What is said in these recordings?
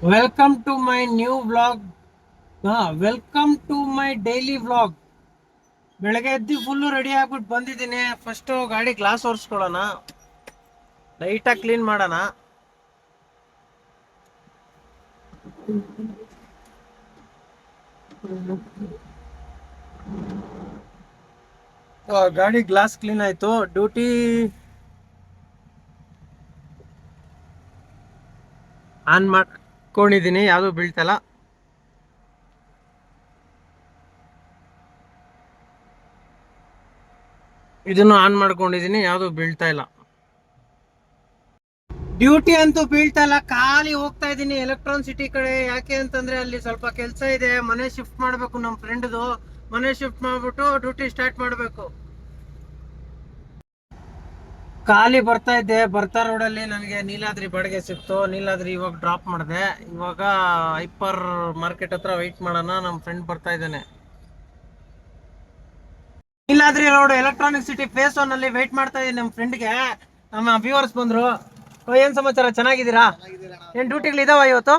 Welcome to my new vlog. Welcome to my daily vlog. ಬೆಳಗ್ಗೆ ಎದ್ದು full ready ಆಗ್ಬಿಟ್ಟು ಬಂದಿದ್ದೀನಿ. ಫಸ್ಟು ಗಾಡಿ ಗ್ಲಾಸ್ ಒರೆಸ್ಕೊಳ್ಳೋಣ, ಲೈಟಾಗಿ ಕ್ಲೀನ್ ಮಾಡೋಣ. ಗಾಡಿ ಗ್ಲಾಸ್ ಕ್ಲೀನ್ ಆಯ್ತು. ಡ್ಯೂಟಿ ಆನ್ ಮಾಡ್ಕೊಂಡಿದ್ದೀನಿ, ಯಾವುದು ಬೀಳ್ತಲ್ಲ. ಇದನ್ನು ಆನ್ ಮಾಡ್ಕೊಂಡಿದ್ದೀನಿ, ಯಾವುದು ಬೀಳ್ತಾ ಇಲ್ಲ. ಡ್ಯೂಟಿ ಅಂತೂ ಬೀಳ್ತಾ ಇಲ್ಲ, ಖಾಲಿ ಹೋಗ್ತಾ ಇದ್ದೀನಿ ಎಲೆಕ್ಟ್ರಾನ್ ಸಿಟಿ ಕಡೆ. ಯಾಕೆ ಅಂತಂದ್ರೆ ಅಲ್ಲಿ ಸ್ವಲ್ಪ ಕೆಲಸ ಇದೆ, ಮನೆ ಶಿಫ್ಟ್ ಮಾಡಬೇಕು. ನಮ್ಮ ಫ್ರೆಂಡ್ದು ಮನೆ ಶಿಫ್ಟ್ ಮಾಡ್ಬಿಟ್ಟು ಡ್ಯೂಟಿ ಸ್ಟಾರ್ಟ್ ಮಾಡಬೇಕು. ಖಾಲಿ ಬರ್ತಾ ಇದ್ದೆ, ಬರ್ತಾ ರೋಡಲ್ಲಿ ನನಗೆ ನೀಲಾದ್ರಿ ಬಾಡಿಗೆ ಸಿಕ್ತು. ನೀಲಾದ್ರಿ ಇವಾಗ ಡ್ರಾಪ್ ಮಾಡಿದೆ. ಇವಾಗ ಹೈಪರ್ ಮಾರ್ಕೆಟ್ ಹತ್ರ ವೆಯ್ಟ್ ಮಾಡೋಣ, ನಮ್ಮ ಫ್ರೆಂಡ್ ಬರ್ತಾ ಇದ್ದಾನೆ. Neeladri road electronic city face 1 ಅಲ್ಲಿ ವೆಯ್ಟ್ ಮಾಡ್ತಾ ಇದ್ದೀನಿ ನಮ್ಮ ಫ್ರೆಂಡ್ಗೆ. ನಮ್ಮ ವ್ಯೂವರ್ಸ್ ಬಂದ್ರು. ಏನ್ ಸಮಾಚಾರ, ಚೆನ್ನಾಗಿದ್ದೀರಾ? ಏನ್ ಡ್ಯೂಟಿಗಳು ಇದಾವ ಇವತ್ತು?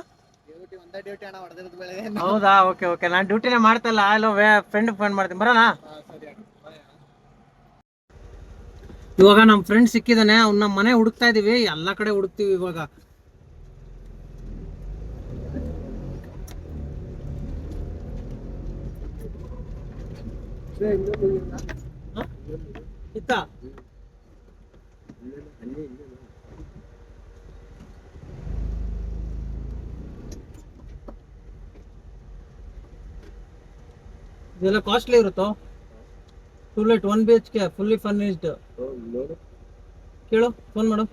ಹೌದಾ, ಓಕೆ ಓಕೆ. ನಾನು ಡ್ಯೂಟಿನೇ ಮಾಡ್ತಾ ಇಲ್ಲ, ಅಲ್ಲೋ ಫ್ರೆಂಡ್ ಫೋನ್ ಮಾಡ್ತೀನಿ, ಬರೋಣ. ಇವಾಗ ನಮ್ಮ ಫ್ರೆಂಡ್ ಸಿಕ್ಕಿದಾನೆ, ಅವ್ನ ಮನೆ ಹುಡುಕ್ತಾ ಇದೀವಿ, ಎಲ್ಲಾ ಕಡೆ ಹುಡುಕ್ತಿವಿ ಇವಾಗ. ಇತ್ತ ಇದೆಲ್ಲ ಕಾಸ್ಟ್ಲಿ ಇರುತ್ತೋ? To let 1 BHK fully furnished. ಕೇಳು, ಫೋನ್ ಮಾಡು.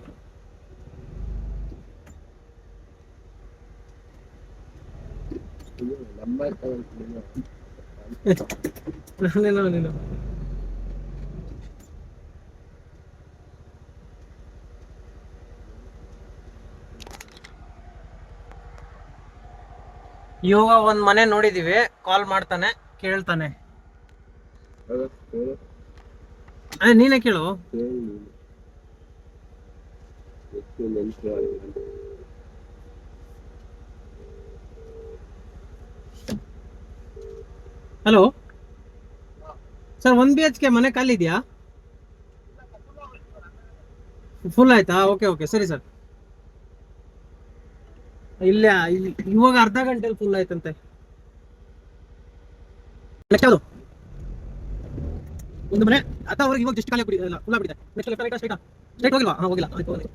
ನೀನು ಇವಾಗ ಒಂದ್ ಮನೆ ನೋಡಿದೀವಿ, ಕಾಲ್ ಮಾಡ್ತಾನೆ, ಕೇಳ್ತಾನೆ. ಅದೇ ನೀನೇ ಕೇಳು. ಹಲೋ ಸರ್, 1 BHK ಮನೆ ಖಾಲಿ ಇದೆಯಾ? ಫುಲ್ ಆಯ್ತಾ? ಓಕೆ ಓಕೆ, ಸರಿ ಸರ್. ಇಲ್ಲ, ಇವಾಗ ಅರ್ಧ ಗಂಟೆಲಿ ಫುಲ್ ಆಯ್ತಂತೆ. ಯಾವುದು ಒಂದು ಮನೆ ಅಥವಾ ಅವ್ರಿಗೆ ಇವಾಗ ಜಸ್ಟ್ ಖಾಲಿ ಆಗ್ಬಿಡಿ, ಇಲ್ಲ ಫುಲ್ ಆಗ್ಬಿಟ್ಟಿದೆ. Next left right straight straight ಹೋಗಿಲ್ವಾ? ಹೋಗಿಲ್ಲ, ಆಯ್ತು ಹೋಗಿ.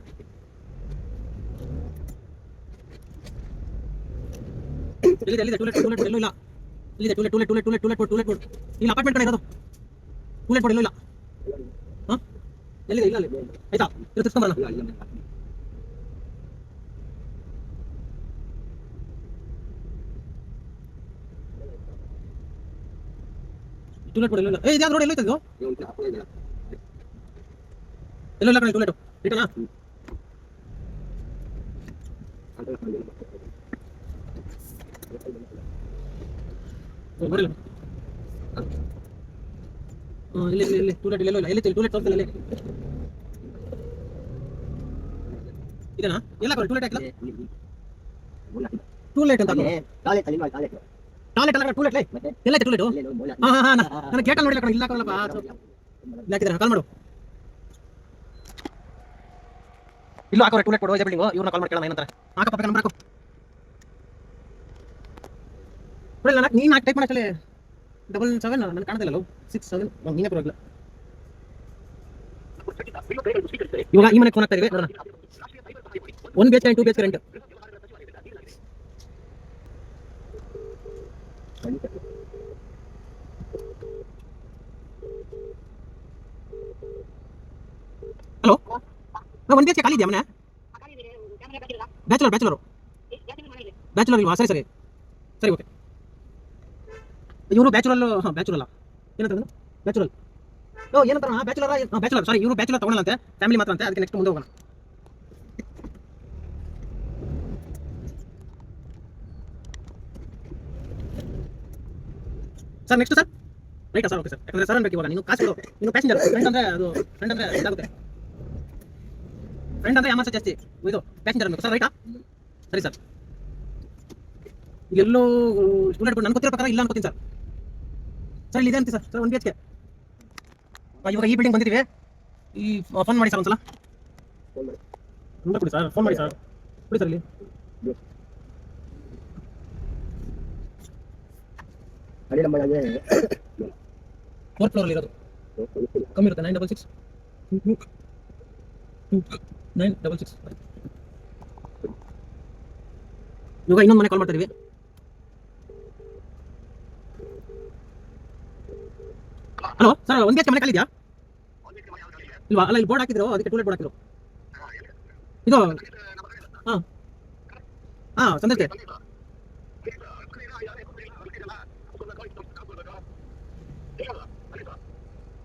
ಎಲ್ಲಿದೆ ಟೂಲೆಟ್ ಎಲ್ಲೂ ಇಲ್ಲ. ಇಲ್ಲಿದೆ ಟೂಲೆಟ್ ಇಲ್ಲ, ಅಪಾರ್ಟ್ಮೆಂಟ್ ಕಡೆ ಇರೋದು. ಟೂಲೆಟ್ ಎಲ್ಲೂ ಇಲ್ಲ. ಹಾ, ಎಲ್ಲಿದೆ? ಇಲ್ಲ ಅಲ್ಲಿ ಆಯ್ತಾ, ತಿರ್ಸ್ಕೊಂಬರೋಣ. ಟೂಲೆಟ್ ಎಲ್ಲೂ ಇಲ್ಲ. ಇದ್ಯಾವ್ದು ರೋಡ್? ಎಲ್ಲೂ ಇತ್ತು ಎಲ್ಲೂ ಇಲ್ಲ ಕಡೆ ಟೂಲೆಟ್. ರಿಟರ್ನಾ? ಬರಲ್ಲ. ಇಲ್ಲಿ ಟೂಲೆಟ್ ಎಲ್ಲೂ ಇಲ್ಲ. ಎಲ್ಲಿ ಟೂಲೆಟ್ ತೋರಿಸಲ್ಲ ಅಲ್ಲಿ. ಇದೆನಾ? ಎಲ್ಲ ಕಡೆ ಟೂಲೆಟ್ ಹಾಕಿಲ್ಲ. ಟೂಲೆಟ್ ಅಂತ ಟಾಯ್ಲೆಟ್ ಅಲ್ಲ, ಟೂಲೆಟ್ ಎಲ್ಲ ಐತೆ ಟೂಲೆಟ್. ಹಾ, ನನಗೆ ಗೇಟಲ್ಲಿ ನೋಡಿಲ್ಲ ಕಣ, ಇಲ್ಲ ಕಣಪ್ಪ. ಹಾಕಿದ್ರೆ ಕಾಲ್ ಮಾಡು. ಇಲ್ಲೂ ಹಾಕೋರೆ ಟೂಲೆಟ್ ಕೊಡು, ಬಿಲ್ಡಿಂಗು. ಇವ್ರನ್ನ ಕಾಲ್ ಮಾಡಿ ಕೇಳೋಣ ಏನಂತಾರೆ. ಹಾಕಪ್ಪ ನಂಬರ್ ಹಾಕು. ನೀನು ಟೈಪ್ ಮಾಡಕ್ಕೆ 77 ನನಗೆ ಕಾಣ್ತಿಲ್ಲ. 67 ನೀನೇ ಪರವಾಗಿಲ್ಲ. ಇವಾಗ ಈ ಮನೆಗೆ ಫೋನ್ ಆಗ್ತಾ ಇದೀವಿ, ನೋಡೋಣ. 1 BHK 2 BHK rent. Hello, 1 BHK ಖಾಲಿ ಇದೆಯಾ ಮನೆ? ಬ್ಯಾಚುಲರ್ ಇಲ್ವಾ? ಸರಿ ಸರಿ ಸರಿ, ಓಕೆ. ಇವರು ಬ್ಯಾಚುರಲ್ ಬ್ಯಾಚುರಲ್ಲ ಏನಂತ ಬ್ಯಾಚುರಲ್ ಏನಂತಾರ? ಬ್ಯಾಚುಲರ್ ಸಾರಿ, ಇವರು ಬ್ಯಾಚುಲರ್ ತಗೊಳ್ಳಂತೆ, ಫ್ಯಾಮಿಲಿ ಮಾತ್ರ ಅಂತೆ. ಅದಕ್ಕೆ ನೆಕ್ಸ್ಟ್ ಮುಂದೆ ಹೋಗೋಣ. ಸರ್ ನೆಕ್ಸ್ಟ್ ಸರ್ ರೈಟಾ ಸರ್? Okay sir. ಯಾಕಂದ್ರೆ ಸರ್ ಅನ್ಬೇಕು ಇವಾಗ. ನೀನು ಕಾಸು ಕೊಡು, ನೀನು ಪ್ಯಾಸೆಂಜರ್. ಫ್ರೆಂಡ್ ಅಂದ್ರೆ ಅದು ಫ್ರೆಂಡ್ ಅಂದ್ರೆ ಇದಾಗುತ್ತೆ. ಫ್ರೆಂಡ್ ಅಂದ್ರೆ ಯಾಮಾಸ ಜಾಸ್ತಿ, ಇದು ಪ್ಯಾಸೆಂಜರ್ ಅನ್ಬೇಕು ಸರ್, ರೈಟಾ? ಸರಿ ಸರ್. ಎಲ್ಲೋ ಸ್ಟೂಡೆಂಟ್ ನನ್ಗೆ ಗೊತ್ತಿರೋ ಪ್ರಕಾರ ಇಲ್ಲ ಅನ್ಕೋತೀನಿ ಸರ್. ಸರ್ ಇಲ್ಲಿ ಇದೆ ಅಂತೆ ಸರ್ 1 BHK. ಇವಾಗ ಈ ಬಿಲ್ಡಿಂಗ್ ಬಂದಿದ್ದೀವಿ. ಈ ಫೋನ್ ಮಾಡಿ ಸರ್ ಒಂದ್ಸಲ. ನಂಬರ್ ಕೊಡಿ ಸರ್, ಫೋನ್ ಮಾಡಿ ಸರ್, ಕೊಡಿ ಸರ್. ಇಲ್ಲಿ 4th ಫ್ಲೋರ್ ಅಲ್ಲಿ ಇರೋದು. ಕಮ್ಮಿ ಇರುತ್ತೆ 966 966. ಇವಾಗ ಇನ್ನೊಂದು ಮನೆ ಕಾಲ್ ಮಾಡ್ತಾ ಇದೀವಿ. ಹಲೋ ಸರ್, 1 BHK ಮನೆ ಖಾಲಿ ಇದೆಯಾ? ಇಲ್ವಾ? ಅಲ್ಲ, ಇಲ್ಲಿ ಬೋರ್ಡ್ ಹಾಕಿದ್ರು, ಅದಕ್ಕೆ ಟೂಲೆಟ್ ಬೋರ್ಡ್ ಹಾಕಿದ್ರು. ಇದು ಹಾಂ ಸಂದೇಶ್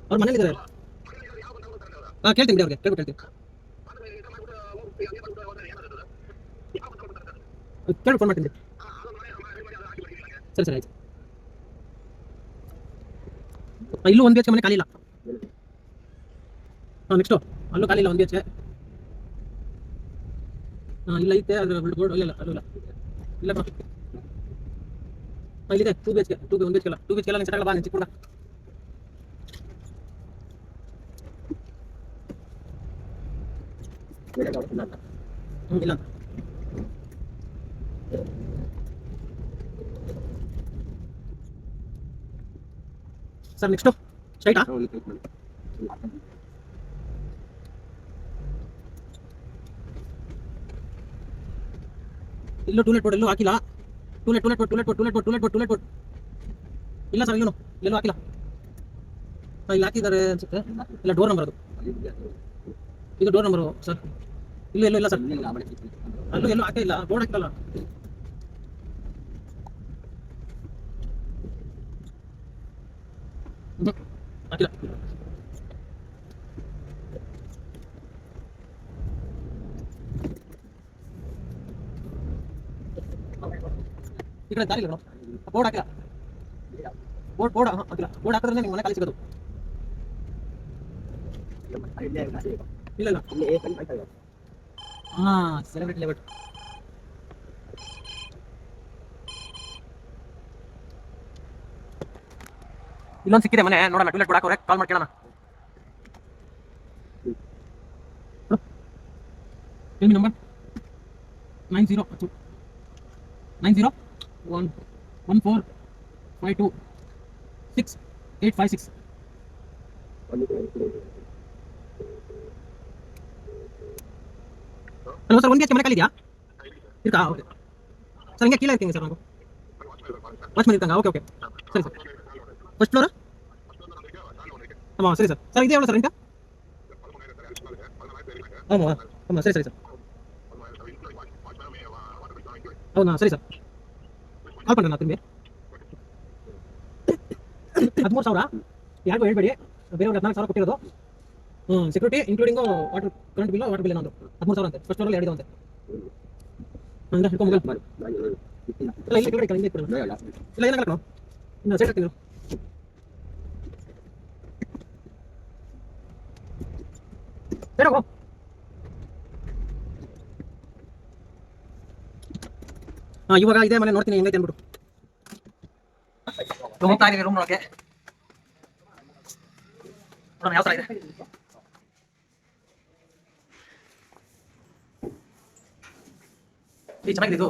ಅವ್ರ ಮನೇಲಿ ಇದ್ದಾರೆ. ಕೇಳ್ತೀನಿ ಅವ್ರಿಗೆ, ಕೇಳ್ಬಿಟ್ಟು ಹೇಳ್ತೀನಿ. ಕೇಳಿ ಫೋನ್ ಮಾಡ್ತೀನಿ. ಸರಿ ಆಯ್ತು. ಇಲ್ಲೂ 1 BHK ಮನೆ ಖಾಲಿ ಇಲ್ಲ. ನೆಕ್ಸ್ಟು ಅಲ್ಲೂ ಖಾಲಿ ಇಲ್ಲ 1 BHK. ಇಲ್ಲ ಐತೆ, ಅದ್ರ ಬೋರ್ಡ್ ಇಲ್ಲ, ಅದು ಇಲ್ಲ ಇಲ್ಲಿದೆ 2 BHK. 1 BHK ಇಲ್ಲ, 2 BHK ಎಲ್ಲ ಸೆಟ್ ಆಗಲ್ಲ. ಬಾ ನೀನು ಚಿಕ್ಕ ಇಲ್ಲ ಅಂತ ಸರ್. ನೆಕ್ಸ್ಟು ಸ್ಟ್ರೈಟಾ? ಇಲ್ಲೂ ಟೂಲೆಟ್ ಬೋರ್ಡ್ ಎಲ್ಲೂ ಹಾಕಿಲ್ಲ. ಟೂಲೆಟ್ ಬೋರ್ಡ್ ಇಲ್ಲ ಸರ್, ಎಲ್ಲೂ ಹಾಕಿಲ್ಲ. ಇಲ್ಲಿ ಹಾಕಿದ್ದಾರೆ ಅನ್ಸುತ್ತೆ. ಇಲ್ಲ, ಡೋರ್ ನಂಬರ್ ಅದು. ಇದು ಡೋರ್ ನಂಬರು ಸರ್. ಎಲ್ಲೂ ಇಲ್ಲ ಸರ್, ಎಲ್ಲೂ ಹಾಕೇ ಇಲ್ಲ, ಬೋರ್ಡ್ ಹಾಕಿಲ್ಲ. ಹಾಕಿಲ್ಲ. ಈ ಕಡೆ ದಾರಿ ಇಲ್ಲ, ಬೋರ್ಡ್ ಹಾಕಿಲ್ಲ. ಬೋರ್ಡ್ ಹಾಕಿಲ್ಲ. ಬೋರ್ಡ್ ಹಾಕಿದ್ರೆ ನಿಮ್ಗೆ ಮನೆ ಖಾಲಿ ಸಿಗೋದು. ಇಲ್ಲ ಸೆಲೆಬ್ರಿಟಿ ಲೆವೆಟ್. ಇಲ್ಲೊಂದು ಸಿಕ್ಕಿದೆ ಮನೆ, ನೋಡೋಣ. ಟೂಲೆಟ್ ಬೋರ್ಡ್ ಹಾಕೋರೆ, ಕಾಲ್ ಮಾಡಿ ಕೇಳೋಣ. ನಂಬರ್ 9014526856. ಹಲೋ ಸರ್, 1 BHK ಮನೆ ಖಾಲಿ ಇದೆಯಾ? ಇರ್ತಾ? ಓಕೆ ಸರ್, ಹಿಂಗೆ ಕೀழே இருக்கீங்க ಸರ್. ನಾವು ವಾಚ್ಮನ್ இருக்காங்க. ಓಕೆ ಸರಿ ಸರ್. First flora? ಸರಿ ಸರ್. ಸರ್ ಇದೆ ಎவ்வளோ ಸರ್ ರೆಂಟ್? ಸರಿ ಸರ್. ಹೌದಾ? ಸರಿ ಸರ್, ಕಾಲ್ பண்ணுறேன். ತಿಂಬಿ 13,000 ಯಾರಿಗೂ ಹೇಳ್ಬೇಡಿ. ಬೇರೆಯವ್ರಿಗೆ 14,000 ಕೊಟ್ಟಿರೋದು. Security including water current bill ಏನೋ 13,000 ಅಂತೆ. ಫಸ್ಟ್ ಫ್ಲೋರಲ್ಲಿ 2 ಅಂತೆ. ಇಲ್ಲ ಕೆಳಗಡೆ ಹಿಂಗೆ ಇಲ್ಲ ಏನಾಗಲ್ಲ ನಾವು ಇನ್ನು ಸೈಡ್ ಹಾಕ್ತೀನಿ. ಇವಾಗ ಇದೇ ಮನೆ ನೋಡ್ತೀನಿ ಹೆಂಗೈತೆ ಅಂದ್ಬಿಟ್ಟು ಹೋಗ್ತಾ ಇದೀವಿ ರೂಮ್ ನೋಡಕ್ಕೆ. ನೋಡೋಣ ಯಾವ ಥರ ಇದೆ. ಚೆನ್ನಾಗಿದೆ ಇದು.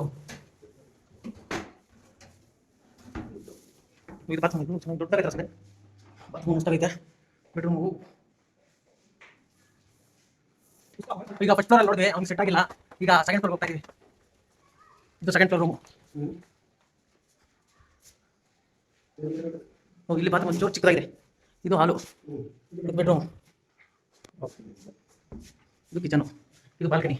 ಬಾತ್ರೂಮ್ ಚೆನ್ನಾಗಿ ದೊಡ್ಡದಾಗೈತೆ ಅಷ್ಟೇ. ಬಾತ್ರೂಮ್ ಮಸ್ತಾಗೈತೆ. ಬೆಡ್ರೂಮು ಈಗ ಫಸ್ಟ್ ಫ್ಲೋರಲ್ಲಿ ನೋಡಿದೆ, ಅವ್ನಿಗೆ ಸೆಟ್ ಆಗಿಲ್ಲ. ಈಗ ಸೆಕೆಂಡ್ ಫ್ಲೋರ್ ಹೋಗ್ತಾ ಇದೀವಿ. ಇದು ಸೆಕೆಂಡ್ ಫ್ಲೋರ್ ರೂಮು. ಇಲ್ಲಿ ಬಾತ್ರೂಮ್ ಒಂಚೂರು ಚಿಕ್ಕದಾಗಿದೆ. ಇದು ಹಾಲು, ಇದು ಬೆಡ್ರೂಮ್, ಇದು ಕಿಚನು, ಇದು ಬಾಲ್ಕನಿ.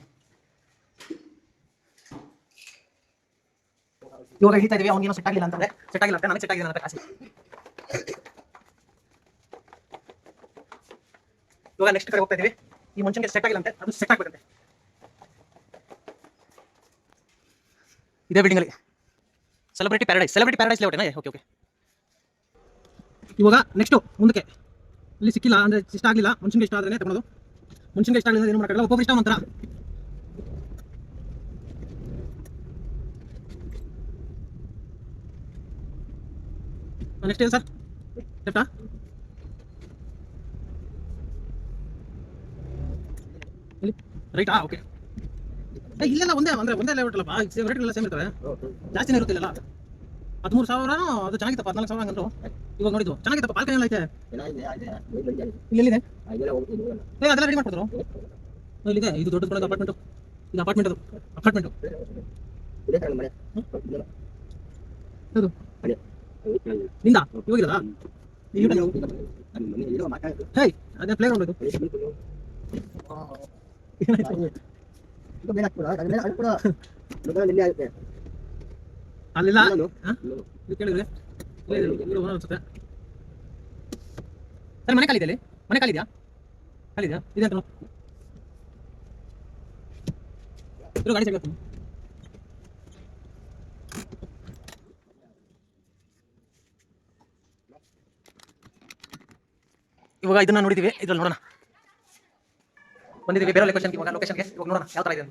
ಇವಾಗ ಹಿಡಿತಾ ಇದೀವಿ. ಅವ್ನಿಗೇನೋ ಸೆಟ್ ಆಗಿಲ್ಲ ಅಂತಂದ್ರೆ, ಸೆಟ್ ಆಗಿಲ್ಲ ಅಂತ ನನಗೆ ಸೆಟ್ ಆಗಿದೆ ಅಂತ ಕಾಸಿ. ಇವಾಗ ನೆಕ್ಸ್ಟ್ ಕಡೆ ಹೋಗ್ತಾ ಇದೀವಿ. ಈ ಮನುಷ್ಯನಿಗೆ ಸೆಟ್ ಆಗಿಲ್ಲ ಅಂತೆ, ಅದು ಸೆಟ್ ಆಗ್ಬೇಕಂತೆ. ಇದೇ ಬಿಲ್ಡಿಂಗ್ ಅಲ್ಲಿ ಸೆಲೆಬ್ರಿಟಿ ಪ್ಯಾರಡೈಸ್ ಲೇಔಟ್. ಓಕೆ ಇವಾಗ ನೆಕ್ಸ್ಟ್ ಮುಂದಕ್ಕೆ ಇಲ್ಲಿ ಸಿಕ್ಕಿಲ್ಲ ಅಂದ್ರೆ ಇಷ್ಟ ಆಗಲಿಲ್ಲ. ಮನುಷ್ಯನಿಗೆ ಇಷ್ಟ ಆದ್ರೆ ತಗೊಳ್ಳೋದು. ಮನುಷ್ಯನಿಗೆ ಇಷ್ಟ ಆಗಲಿಲ್ಲ ಏನು ಮಾಡೋಕ್ಕಾಗಲ್ಲ. ಒಬ್ಬೊಬ್ಬರು ಇಷ್ಟ ಒಂಥರ. ನೆಕ್ಸ್ಟ್ ಏನು ಸರ್? ಲೆಫ್ಟಾ? ರೈಟಾ? ಓಕೆ. ಇಲ್ಲೆಲ್ಲ ಒಂದೇ ಅಂದ್ರೆ ಒಂದೇ ಲೆವೆಟ್ ಅಲ್ಲಪ್ಪ, ರೇಟ್ಗಳೆಲ್ಲ ಸೇಮ್ ಇರ್ತವೆ, ಜಾಸ್ತಿನೇ ಇರುತ್ತಿಲ್ಲ. 13,000 ಅದು ಚೆನ್ನಾಗಿತ್ತಪ್ಪ, 14,000 ಹಂಗಂದ್ರು. ಇವಾಗ ನೋಡಿದ್ದು ಚೆನ್ನಾಗಿತ್ತಪ್ಪ, ಬಾಲ್ಕನಿ ಎಲ್ಲ ಐತೆ. ಇಲ್ಲೆಲ್ಲಿದೆ? ಅದೆಲ್ಲ ರೆಡಿ ಮಾಡ್ಕೊಡ್ರು. ಇಲ್ಲಿದೆ, ಇದು ದೊಡ್ಡದು ಅಪಾರ್ಟ್ಮೆಂಟು. ಇದು ಅಪಾರ್ಟ್ಮೆಂಟ್, ಅದು ಅಪಾರ್ಟ್ಮೆಂಟು. ಹೌದು ನಿಂದ ಇವಾಗಿರೋದಾ? ಹೇ ಅದೇ ಪ್ಲೇ ಗ್ರೌಂಡ್ ಇದು. ಅಲ್ಲಿಲ್ಲ ಕೇಳಿದ್ರೆ ಅನ್ಸುತ್ತೆ. ಸರ್ ಮನೆ ಖಾಲಿದೆ, ಅಲ್ಲಿ ಮನೆ ಖಾಲಿದ್ಯಾ? ಖಾಲಿದ್ಯಾ? ಇದೆ ಅಂತ ಗಾಡಿ ಸೈಡ್. ಇವಾಗ ಇದನ್ನ ನೋಡಿದೀವಿ, ಇದ್ರಲ್ಲಿ ನೋಡೋಣ. ಬಂದಿದ್ದೀವಿ ಬೇರೆ ಲೊಕೇಶನ್ಗೆ. ಇವಾಗ ನೋಡೋಣ ಯಾವ ಥರ ಇದೆ.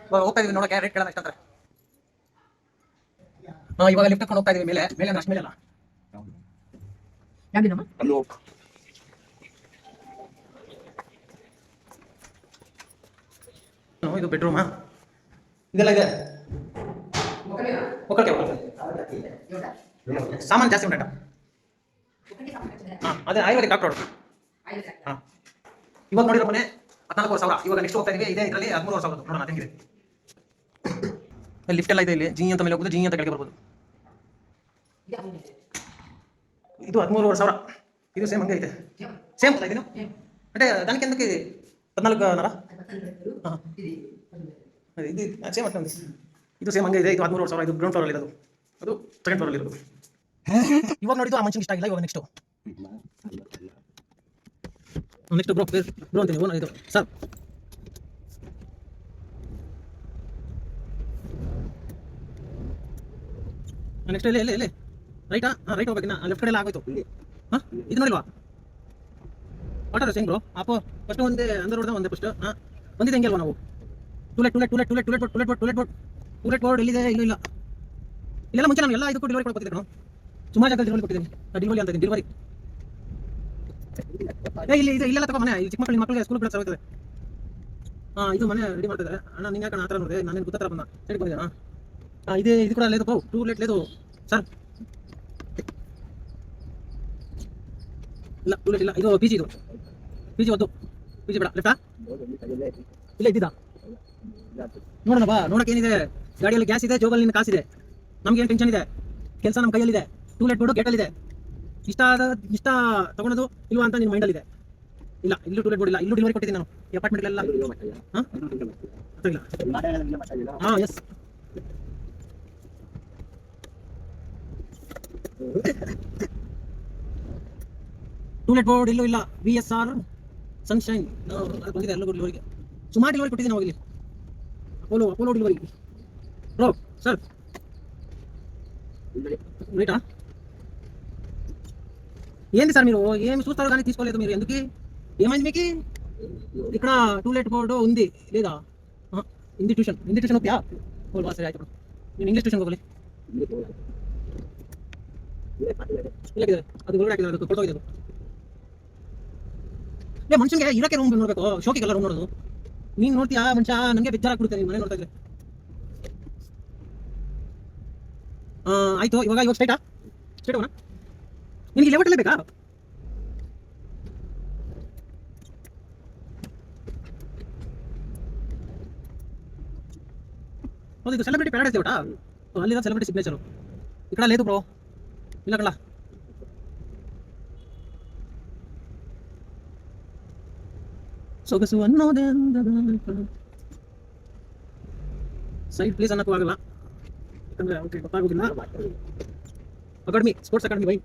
ಇವಾಗ ಹೋಗ್ತಾ ಇದೀವಿ ನೋಡೋಕೆ, ರೇಟ್ ಕೇಳೋಣ ಎಷ್ಟಂತಾರೆ. ಇವಾಗ ಲಿಫ್ಟ್ ಕರ್ಕೊಂಡು ಹೋಗ್ತಾ ಇದೀವಿ ಮೇಲೆ ಅಂದ್ರೆ ಅಷ್ಟು ಮೇಲೆ ಅಲ್ಲ. ಇದು ಬೆಡ್ರೂಮಾ? ಇದೆಲ್ಲ ಇದೆ ಸಾಮಾನು ಜಾಸ್ತಿ ಉಂಟ. ಅದೇ ಆಯುರ್ವೇದಿಕ್ ಡಾಕ್ಟರ್. ಇವಾಗ ನೋಡಿರೋ ಮನೆ 14,000. ಇವಾಗ ನೆಕ್ಸ್ಟ್ ಹೋಗ್ತಾ ಇದೀವಿ, ಇದೆ ಇದರಲ್ಲಿ 13,000. ನೋಡೋಣ ಹೆಂಗಿದೆ. ಲಿಫ್ಟ್ ಎಲ್ಲ ಇದೆ, ಇಲ್ಲಿ ಜಿ ಅಂತ ಮೇಲೆ ಹೋಗೋದು, ಜಿ ಅಂತ ಕೆಳಗೆ ಬರ್ಬೋದು. ಇದು 13,000. ಇದು ಸೇಮ್ ಹಂಗೆ ಐತೆ, ಸೇಮ್ ಅಲ್ಲ ಇದೀನು అంటే దానికి ఎందుకు ఇది 14,500? ಇದು ಸೇಮ್ ಅಷ್ಟೇ, ಇದು ಸೇಮ್ ಹಂಗೆ ಇದೆ. ಇದು 13,000. ಇದು ಗ್ರೌಂಡ್ ಫ್ಲೋರ್ ಅಲ್ಲಿ ಇರೋದು, ಅದು ಸೆಕೆಂಡ್ ಫ್ಲೋರ್ ಅಲ್ಲಿ ಇರೋದು. ಇವಾಗ ನೋಡಿದ್ದು ಆ ಮನುಷ್ಯನಿಗೆ ಇಷ್ಟ ಆಗಿಲ್ಲ. ಇವಾಗ ನೆಕ್ಸ್ಟ್ ಬ್ರೋ ಅಂತೀನಿ ಇದು ಸರ್. ನೆಕ್ಸ್ಟ್ ಇಲ್ಲಿ ರೈಟಾ? ರೈಟ್ ಹೋಗ್ಬೇಕಿನ್ನ, ಲೆಫ್ಟ್ ಕಡೆ ಎಲ್ಲ ಆಗೋಯ್ತು. ಇದು ನೋಡಿಲ್ವಾ? ವಾಟರ್ ಹೆಂಗ್ ಬ್ರೋ? ಅಪ್ಪೋ ಫಸ್ಟ್ ಒಂದೇ ಅಂದರ್ ಹೊಡೆದ ಒಂದೇ ಫಸ್ಟ್ ಬಂದಿದೆ ಹೆಂಗೆ ಅಲ್ವಾ ನಾವು? ಟೂಲೆಟ್ ಬೋರ್ಡ್ ಎಲ್ಲಿದೆ? ಇಲ್ಲ ಇಲ್ಲೆಲ್ಲ ಮುಂಚೆ ನಾನು ಎಲ್ಲ ಇದಕ್ಕೂ ಡೆಲಿವರಿ ಕೊಡ್ತಿದ್ದೆ. ನಾನು ಸುಮಾರು ಜಾಗದಲ್ಲಿ ಡೆಲಿವರಿ ಕೊಟ್ಟಿದ್ದೀನಿ. ಡೆಲಿವರಿ ಅಂತ ಇದ್ದೀನಿ, ಡೆಲಿವರಿ. ಇಲ್ಲೆಲ್ಲ ತಗೋ ಮನೆ, ಈ ಚಿಕ್ಕ ಮಕ್ಕಳಿಗೆ ಸ್ಕೂಲ್ ಬಿಡಕ್ಕೆ ಹೋಗ್ತದೆ. ಇದು ಮನೆ ರೆಡಿ ಮಾಡ್ತಿದ್ದಾರೆ. ಅಣ್ಣ ನಿಂಗೆ ಯಾಕಣ್ಣ ಆ ಥರ ನೋಡಿದೆ? ನಾನೇನು ಗೊತ್ತಾರ ಬಂದ ಸೈಡ್ ಬಂದಿದ್ದೆ. ಇದು ಕೂಡ ಲೇದು, ಟೂಲೆಟ್ ಲೇದು ಸರ್. ಇಲ್ಲ ಟೂಲೆಟ್ ಇಲ್ಲ, ಇದು ಪಿ ಜಿ. ಒದ್ದು ಪಿ ಜಿ ಬೇಡ. ಲೆಫ್ಟಾ? ಇಲ್ಲ ಇದ್ದಿದ್ದ ನೋಡೋಣ ಬಾ. ನೋಡಕ್ಕೆ ಏನಿದೆ, ಗಾಡಿಯಲ್ಲಿ ಗ್ಯಾಸ್ ಇದೆ, ಜೋಬಲ್ಲಿ ನಿನ್ನ ಕಾಸಿದೆ, ನಮ್ಗೇನು ಟೆನ್ಷನ್ ಇದೆ, ಕೆಲಸ ನಮ್ಮ ಕೈಯಲ್ಲಿದೆ. ಟೂಲೆಟ್ ಬೋರ್ಡು ಗೇಟಲ್ಲಿದೆ. ಇಷ್ಟ ತಗೊಳೋದು ಇಲ್ವಾ ಅಂತ ನಿನ್ನ ಮೈಂಡಲ್ಲಿದೆ. ಇಲ್ಲ ಇಲ್ಲೂ ಟೂಲೆಟ್ ಬೋರ್ಡ್ ಇಲ್ಲ, ಇಲ್ಲೂ ಡೆಲಿವರಿ ಕೊಟ್ಟಿದ್ದೀನಿ ನಾನು ಈ ಅಪಾರ್ಟ್ಮೆಂಟ್ಗೆಲ್ಲ. ಎಸ್ ಟೂಲೆಟ್ ಬೋರ್ಡ್ ಇಲ್ಲೂ ಇಲ್ಲ. VSR ಸನ್ಶೈನ್ ಬಂದಿದೆ ಎಲ್ಲ ಡೆಲಿವರಿಗೆ. ಸುಮಾರು ಡೆಲಿವರಿ ಕೊಟ್ಟಿದ್ದೀನಿ ಹೋಗಿಲ್ಲಿ. Apollo delivery bro sir. రైటా? ఏంది సార్ మీరు ఏమి చూస్తారు కానీ తీసుకోలేదు మీరు? ఎందుకు? ఏమైంది మీకు? ఇక్కడ టూలెట్ బోర్డు ఉంది లేదా? ಹಿಂದಿ ಟ್ಯೂಷನ್ ಹೋಗ್ತೀಯಾ? ಹೋಲ್ವಾ ಸರಿ ಆಯ್ತು. ನೀನು ಇಂಗ್ಲೀಷ್ ಟ್ಯೂಷನ್ ಹೋಗಲಿ. ಇಲ್ಲ ಅದು ಒಳಗಡೆ ಹಾಕಿದ್ರೆ ಅದು ಕೊಟ್ಟೋಗಿದೆ. ಮನುಷ್ಯನಿಗೆ ಇರೋಕ್ಕೆ ರೂಮ್ ನೋಡಬೇಕು, ಶೋಕಿಗೆಲ್ಲ ರೂಮ್ ನೋಡೋದು. ನೀನು ನೋಡ್ತೀಯಾ ಮನುಷ್ಯ? ನನಗೆ ಬೇಜಾರಾಗ್ಬಿಡುತ್ತೆ ಮನೆ ನೋಡ್ತಾ ಇದ್ರೆ. ಆಯ್ತು ಇವಾಗ ಸ್ಟ್ರೈಟ್ ಹೋಗೋಣ. ನಿನಗೆ ಲೆವೆಟಲ್ಲೇ ಬೇಕಾ? ಹೌದು, ಇದು ಸೆಲೆಬ್ರಿಟಿ ಪ್ಯಾರಡೈಸ್ ಲೇಔಟಾ? ಅಲ್ಲಿರೋ ಸೆಲೆಬ್ರಿಟಿ ಸಿಗ್ನೇಚರು ಈ ಕಡೆ ಲೇದು ಬ್ರೋ. ಇಲ್ಲ ಕಣ್ಣ, ಸೊಗಸು ಅನ್ನೋದೇ ಸೈಡ್ ಪ್ಲೀಸ್ ಅನ್ನಕ್ಕೂ ಆಗಲ್ಲ, ಯಾಕಂದ್ರೆ ಓಕೆ ಗೊತ್ತಾಗೋದಿಲ್ಲ. Academy, sports academy bye.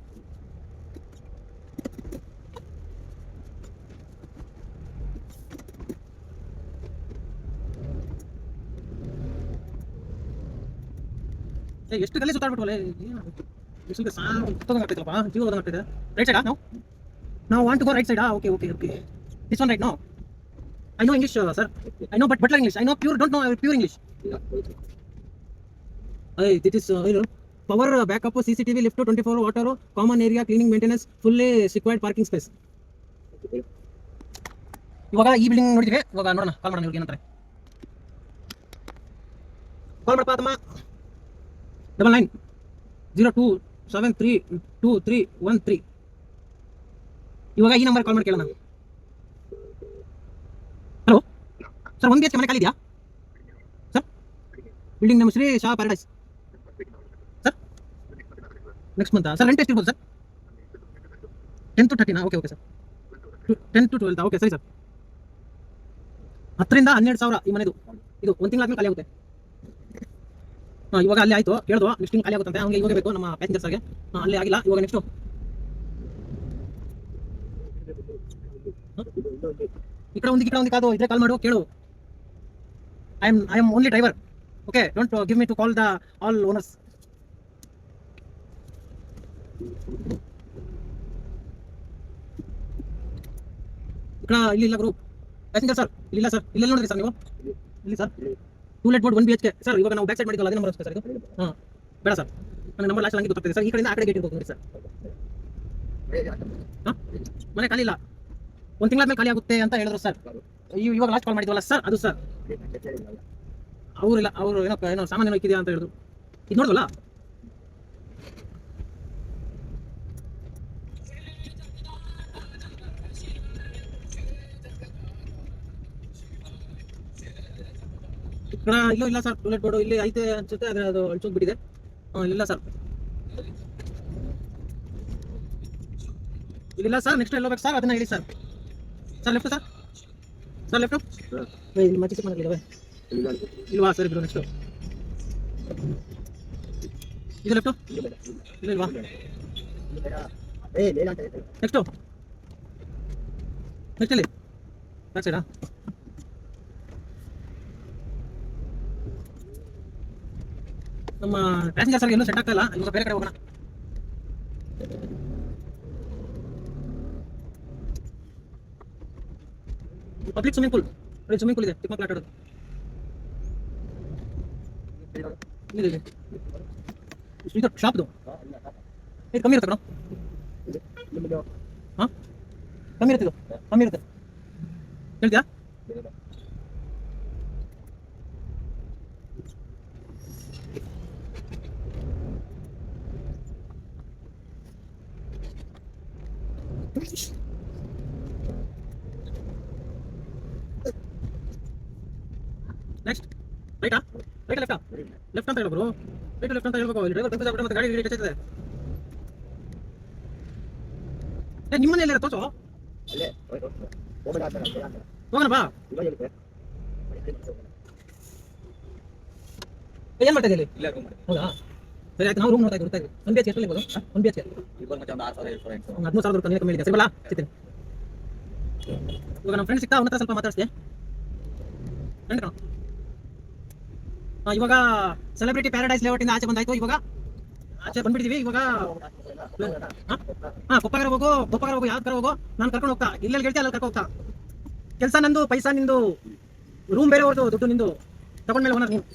ಎಷ್ಟು ಗಲ್ಲಿ ಸುತ್ತಾಡ್ಬಿಟ್ವಲ್ಲ, ಬಿಸಿಲಿಗೆ ಆಗ್ತೈತಲ್ಲಪ್ಪ, ಜೀವ ಹೋದಂಗೆ ಆಗ್ತಿದೆ. ರೈಟ್ ಸೈಡಾ? ನಾವು ವಾಂಟ್ ಟು ಗೋ ರೈಟ್ ಸೈಡಾ? Okay this one right. No I know English, sir. I know butler English. I know don't know pure English. Hey, this is power backup, CCTV, lift, 24 water, common area, cleaning, maintenance, fully secured parking space. ಇವಾಗ ಈ building ನೋಡಿದ್ವಿ. ಇವಾಗ ನೋಡೋಣ, ಕಾಲ್ ಮಾಡೋಣ ಇವ್ರಿಗೆ ಏನಂತಾರೆ. ಕಾಲ್ ಮಾಡಪ್ಪ ತಮ್ಮ. 9902732313. ಇವಾಗ ಈ ನಂಬರ್ ಕಾಲ್ ಮಾಡಿ ಕೇಳೋಣ. ಹಲೋ ಸರ್, 1 BHK ಮನೆ ಖಾಲಿ ಇದೆಯಾ ಸರ್? ಬಿಲ್ಡಿಂಗ್ ನಮ್ಮ Shri Sha paradise sir. Next month sir, rent ಎಷ್ಟಿರ್ಬೋದು sir? 10 to 13. Okay sir, 10 to 12. Okay ಸರಿ ಸರ್. 10 ರಿಂದ 12,000 ಈ ಮನೆದು. ಇದು 1 ತಿಂಗಳಾದ್ಮೇಲೆ ಖಾಲಿ ಆಗುತ್ತೆ. ಇವಾಗ ಅಲ್ಲಿ ಆಯ್ತು ಕೇಳ್ದು, ಲಿಸ್ಟಿಂಗ್ ಖಾಲಿ ಆಗುತ್ತಂತೆ. ಅವ್ನಿಗೆ ಇವಾಗ ಬೇಕು ನಮ್ಮ ಪ್ಯಾಸೆಂಜರ್ಸ್ಗೆ. ಅಲ್ಲಿ ಆಗಿಲ್ಲ, ಇವಾಗ ನೆಕ್ಸ್ಟು ಈ ಕಡೆ ಒಂದು ಕಾದು ಇದ್ರೆ ಕಾಲ್ ಮಾಡು, ಕೇಳು. I am only driver. Okay, don't give me to call the all owners. ಇಲ್ಲಿ ಇಲ್ಲ ಗುರು ಪ್ಯಾಸೆಂಜರ್ ಸರ್, ಇಲ್ಲ ಸರ್. ಇಲ್ಲೆಲ್ಲ ನೋಡಿದ್ರಿ ಸರ್ ನೀವು? ಇಲ್ಲಿ sir, to let board 1 BHK sir. ಇವಾಗ ನಾವು ಬ್ಯಾಕ್ ಸೈಡ್ ಮಾಡಿದ್ವಲ್ಲ, ಅದೇ ನಂಬರ್ ಸರ್ ಇದು. ಬೇಡ ಸರ್, ನನ್ನ ನಂಬರ್ ಲಾಸ್ಟ್ ಹಂಗೆ ಗೊತ್ತಾಗ್ತದೆ ಸರ್. ಈ ಕಡೆಯಿಂದ ಆ ಕಡೆ ಗೇಟ್ ಇರ್ಬೋದು ನೋಡಿ ಸರ್. ಮನೆ ಖಾಲಿ ಇಲ್ಲ, 1 ತಿಂಗಳಾದ್ಮೇಲೆ ಖಾಲಿ ಆಗುತ್ತೆ ಅಂತ ಹೇಳಿದ್ರು ಸರ್. ಇವಾಗ ಲಾಸ್ಟ್ ಕಾಲ್ ಮಾಡಿದ್ವಲ್ಲ ಸರ್, ಅದು ಸರ್. ಅವರಿಲ್ಲ, ಅವರು ಏನೋ ಸಾಮಾನ್ಯ ಇಕ್ಕಿದೆಯಾ ಅಂತ ಹೇಳಿದ್ರು. ಇದು ನೋಡಿದ್ವಲ್ಲ. ಇಲ್ಲ ಸರ್, ಟೂಲೆಟ್ ಬೋರ್ಡು ಇಲ್ಲಿ ಐತೆ ಅನ್ಸುತ್ತೆ, ಆದರೆ ಅದು ಅಳ್ಸೋಗ್ಬಿಟ್ಟಿದೆ. ಇಲ್ಲ ಸರ್, ಇಲ್ಲಿಲ್ಲ ಸರ್. ನೆಕ್ಸ್ಟ್ ಎಲ್ಲ ಬೇಕು ಸರ್, ಅದನ್ನ ಹೇಳಿ sir. Sir left sir, sir left. ಇಲ್ಲಿ ಮಚ್ಚಿ ಮನೆಗಳಿದ್ದಾವೆ ಇಲ್ವಾ ಸರ್? ಇಬ್ರು ನೆಕ್ಸ್ಟು ಇದು ಲೆಫ್ಟು ಇಲ್ವಾ? ನೆಕ್ಸ್ಟು ನೆಕ್ಸ್ಟ್ ಇಲ್ಲಿ ಬ್ಯಾಕ್ ಸೈಡಾ? ನಮ್ಮ ಪ್ಯಾಸೆಂಜರ್ ಸರ್ ಎಲ್ಲೂ ಸೆಟ್ ಆಗ್ತಾ ಇಲ್ಲ. ಇವಾಗ ಬೇರೆ ಕಡೆ ಹೋಗೋಣ. ಪಬ್ಲಿಕ್ ಸ್ವಿಮ್ಮಿಂಗ್ ಪೂಲ್ ಇದೆ, ಚಿಕ್ಕ ಮಕ್ಕಳು ಆಟ ಆಡೋದು. ಇದು ಶಾಪ್ದು ಇದು ಕಮ್ಮಿ ಇರುತ್ತೆ ಕಣೋ. ಹಾಂ, ಕಮ್ಮಿ ಇರುತ್ತೆ ಹೇಳ್ತೀಯಾ? ನೆಕ್ಸ್ಟ್ ರೈಟಾ ಲೆಫ್ಟಾ? ಲೆಫ್ಟ್ ಅಂತ ಹೇಳಬ್ರು. ಲೆಫ್ಟ್ ಅಂತ ಹೇಳ್ಬೇಕು. ಡ್ರೈವರ್ ಕನ್ಫ್ಯೂಸ್ ಆಗ್ಬಿಟ್ಟು ಮತ್ತೆ ಗಾಡಿ ಟಚ್ ಆಗ್ತದೆ. ನಿಮ್ಮನೆ ಎಲ್ಲ ತೋರ್ಸು. ಹೋಗೋಣ ಬಾ. ಏನ್ ಮಾಡ್ತಾ ಇದ್ದೀರಿ? ಹೌದಾ, ಸರಿ ಆಯ್ತು. ನಾವು ರೂಮ್ ನೋಡ್ತಾ ಇದ್ದೀವಿ. 1 BHK ಎಷ್ಟು ಇರ್ಬೋದು? 1 BHK 13,000 ರೂಪಾಯಿ ಕಮ್ಮಿ ಇದೆ. ಸರಿ ಬಲ್ಲ ಸಿಗ್ತೀನಿ. ಇವಾಗ ನಮ್ಮ ಫ್ರೆಂಡ್ ಸಿಗ್ತಾ, ಅವನ ಹತ್ರ ಸ್ವಲ್ಪ ಮಾತಾಡ್ಸ್ತೀಯ? ಫ್ರೆಂಡ್ ಕಣ. ಇವಾಗ ಸೆಲೆಬ್ರಿಟಿ ಪ್ಯಾರಡೈಸ್ ಲೇಔಟ್ ಇಂದ ಆಚೆ ಬಂದಾಯ್ತು. ಇವಾಗ ಆಚೆ ಬಂದ್ಬಿಟ್ಟಿದೀವಿ. ಇವಾಗ ಕೊಪ್ಪಗಾರ ಹೋಗು, ಯಾವ್ದು ಕರ ಹೋಗು, ನಾನು ಕರ್ಕೊಂಡು ಹೋಗ್ತಾ. ಇಲ್ಲೆಲ್ಲಿ ಗೆಲ್ತಿ ಅಲ್ಲಿ ಕರ್ಕೊಂಡು ಹೋಗ್ತಾ. ಕೆಲಸ ನಂದು, ಪೈಸಾ ನಿಂದು, ರೂಮ್ ಬೇರೆ ಹೊರತು, ದುಡ್ಡು ನಿಂದು. ತಗೊಂಡ್ಮೇಲೆ ಓನರ್ ನೀನು.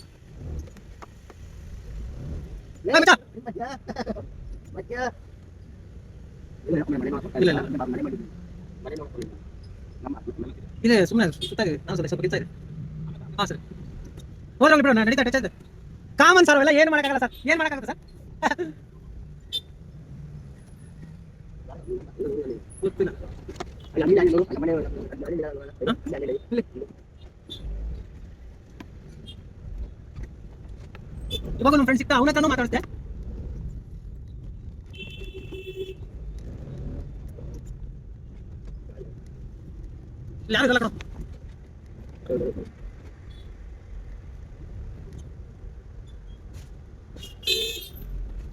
ಇದೆ ಸುಮ್ಮನೆ ಸುತ್ತಾಗಿ ನಾನು ಸ್ವಲ್ಪ ಕೆಲಸ ಇದೆ. ಹಾಂ ಸರ್, ಹೋಗ್ಲಿ ಬಿಡು, ನಾನು ನಡೀತಾ ಟಚ್ ಆಯ್ತು. ಕಾಮನ್ ಸರ್ ಅವೆಲ್ಲ ಏನು ಮಾಡೋಕ್ಕಾಗಲ್ಲ ಸರ್. ಏನು ಮಾಡೋಕ್ಕಾಗುತ್ತೆ ಸರ್? ಗೊತ್ತಿಲ್ಲ. ಇವಾಗ ನಮ್ಮ ಫ್ರೆಂಡ್ ಸಿಗ್ತಾ, ಅವನ ಹತ್ರನೂ ಮಾತಾಡ್ತೆ. ಯಾರು ಕಣ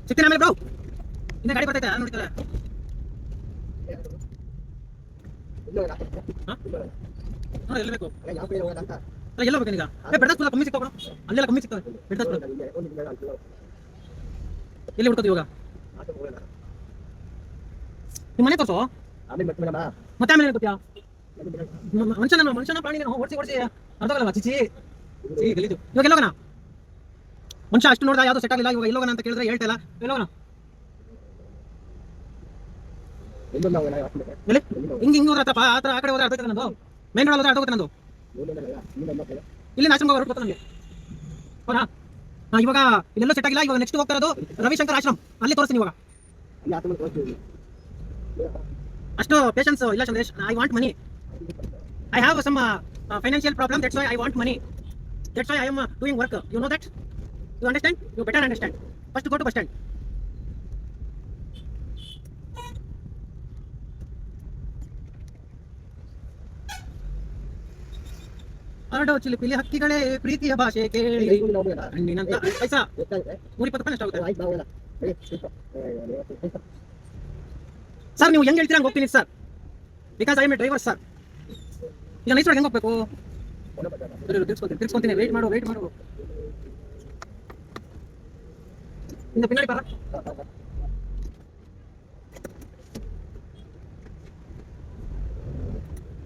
ಸಿಗ್ತೀನಿ ಆಮೇಲೆ ಬ್ರೋ. ಇನ್ನ ಗಾಡಿ ಬರ್ತೈತೆ ನೋಡ್ತಾರೆ. ಎಲ್ಲಿ ಬೇಕು? ಎಲ್ಲ ಬೇಕು ಈಗ. ಬೆಡ್ದಾಸ್ಪುರ ಕಮ್ಮಿ ಸಿಗ್ತಾವ, ಅಲ್ಲೆಲ್ಲ ಕಮ್ಮಿ ಸಿಗ್ತವೆ. ಬೆಡ್ದಾಸ್ಪುರ ಎಲ್ಲಿ ಹುಡ್ಕೋದು ಇವಾಗ? ನಿಮ್ಮ ಮನೆ ತೋರ್ಸು, ಮತ್ತೆ ಆಮೇಲೆ ಗೊತ್ತಾ? ಮನುಷ್ಯನ ಪ್ರಾಣಿನ ಓಡಿಸಿ ಅರ್ಧಗಲ್ಲ ಚಿಚಿ ಗಲೀಜು. ಇವಾಗ ಎಲ್ಲೋಗೋಣ? ಮನುಷ್ಯ ಅಷ್ಟು ನೋಡ್ದ ಯಾವ್ದು ಸೆಟ್ ಆಗಿಲ್ಲ. ಇವಾಗ ಎಲ್ಲೋಗಣ ಅಂತ ಕೇಳಿದ್ರೆ ಹೇಳ್ತಾ ಇಲ್ಲ. ಎಲ್ಲೋಗಣ ಹಿಂಗೆ ಹಿಂಗೆ ಹೋದ್ರತ್ತಪ್ಪ. ಆ ಥರ ಆ ಕಡೆ ಹೋದ್ರೆ ಅರ್ಥ ನಂದು. ಮೇನ್ ರೋಡ್ ಹೋದ್ರೆ ಅರ್ಥ ನಂದು. ಇಲ್ಲಿ ಆಶ್ರಮ ಹೊರಟು ನನಗೆ. ಹೌದಾ? ಇವಾಗ ಇಲ್ಲೆಲ್ಲೋ ಸೆಟ್ ಆಗಿಲ್ಲ. ಇವಾಗ ನೆಕ್ಸ್ಟ್ ಹೋಗ್ತಾ ಇರೋದು ರವಿಶಂಕರ್ ಆಶ್ರಮ್. ಅಲ್ಲಿ ತೋರಿಸ್ತೀನಿ ಇವಾಗ. ಅಷ್ಟು ಪೇಷನ್ಸ್ ಇಲ್ಲ Chandresh. I want money. I have some financial problem. That's why I want money. That's why I am doing work. You know that? You understand? You better understand. First go to bus stand. ಆಡೋ ಚಿಲಿಪಿಲಿ ಹಕ್ಕಿಗಳೇ ಪ್ರೀತಿಯ ಭಾಷೆ ಕೇಳಿ ಹಣ್ಣಿನಂತ ಪೈಸಾ 120 ರೂಪಾಯಿ ಅಷ್ಟಾಗುತ್ತೆ sir. ನೀವು ಹೆಂಗ್ ಹೇಳ್ತೀರಾ ಹಂಗೆ ಹೋಗ್ತೀನಿ sir. Because I am A driver sir. ಈಗ ನೈಸ್ ಹೆಂಗೆ ಹೋಗ್ಬೇಕು? ತಿರ್ಸ್ಕೊಂತೀನಿ. ವೇಟ್ ಮಾಡು. ಇನ್ನು ಪಿನ್ನಾಡಿ ಬರ.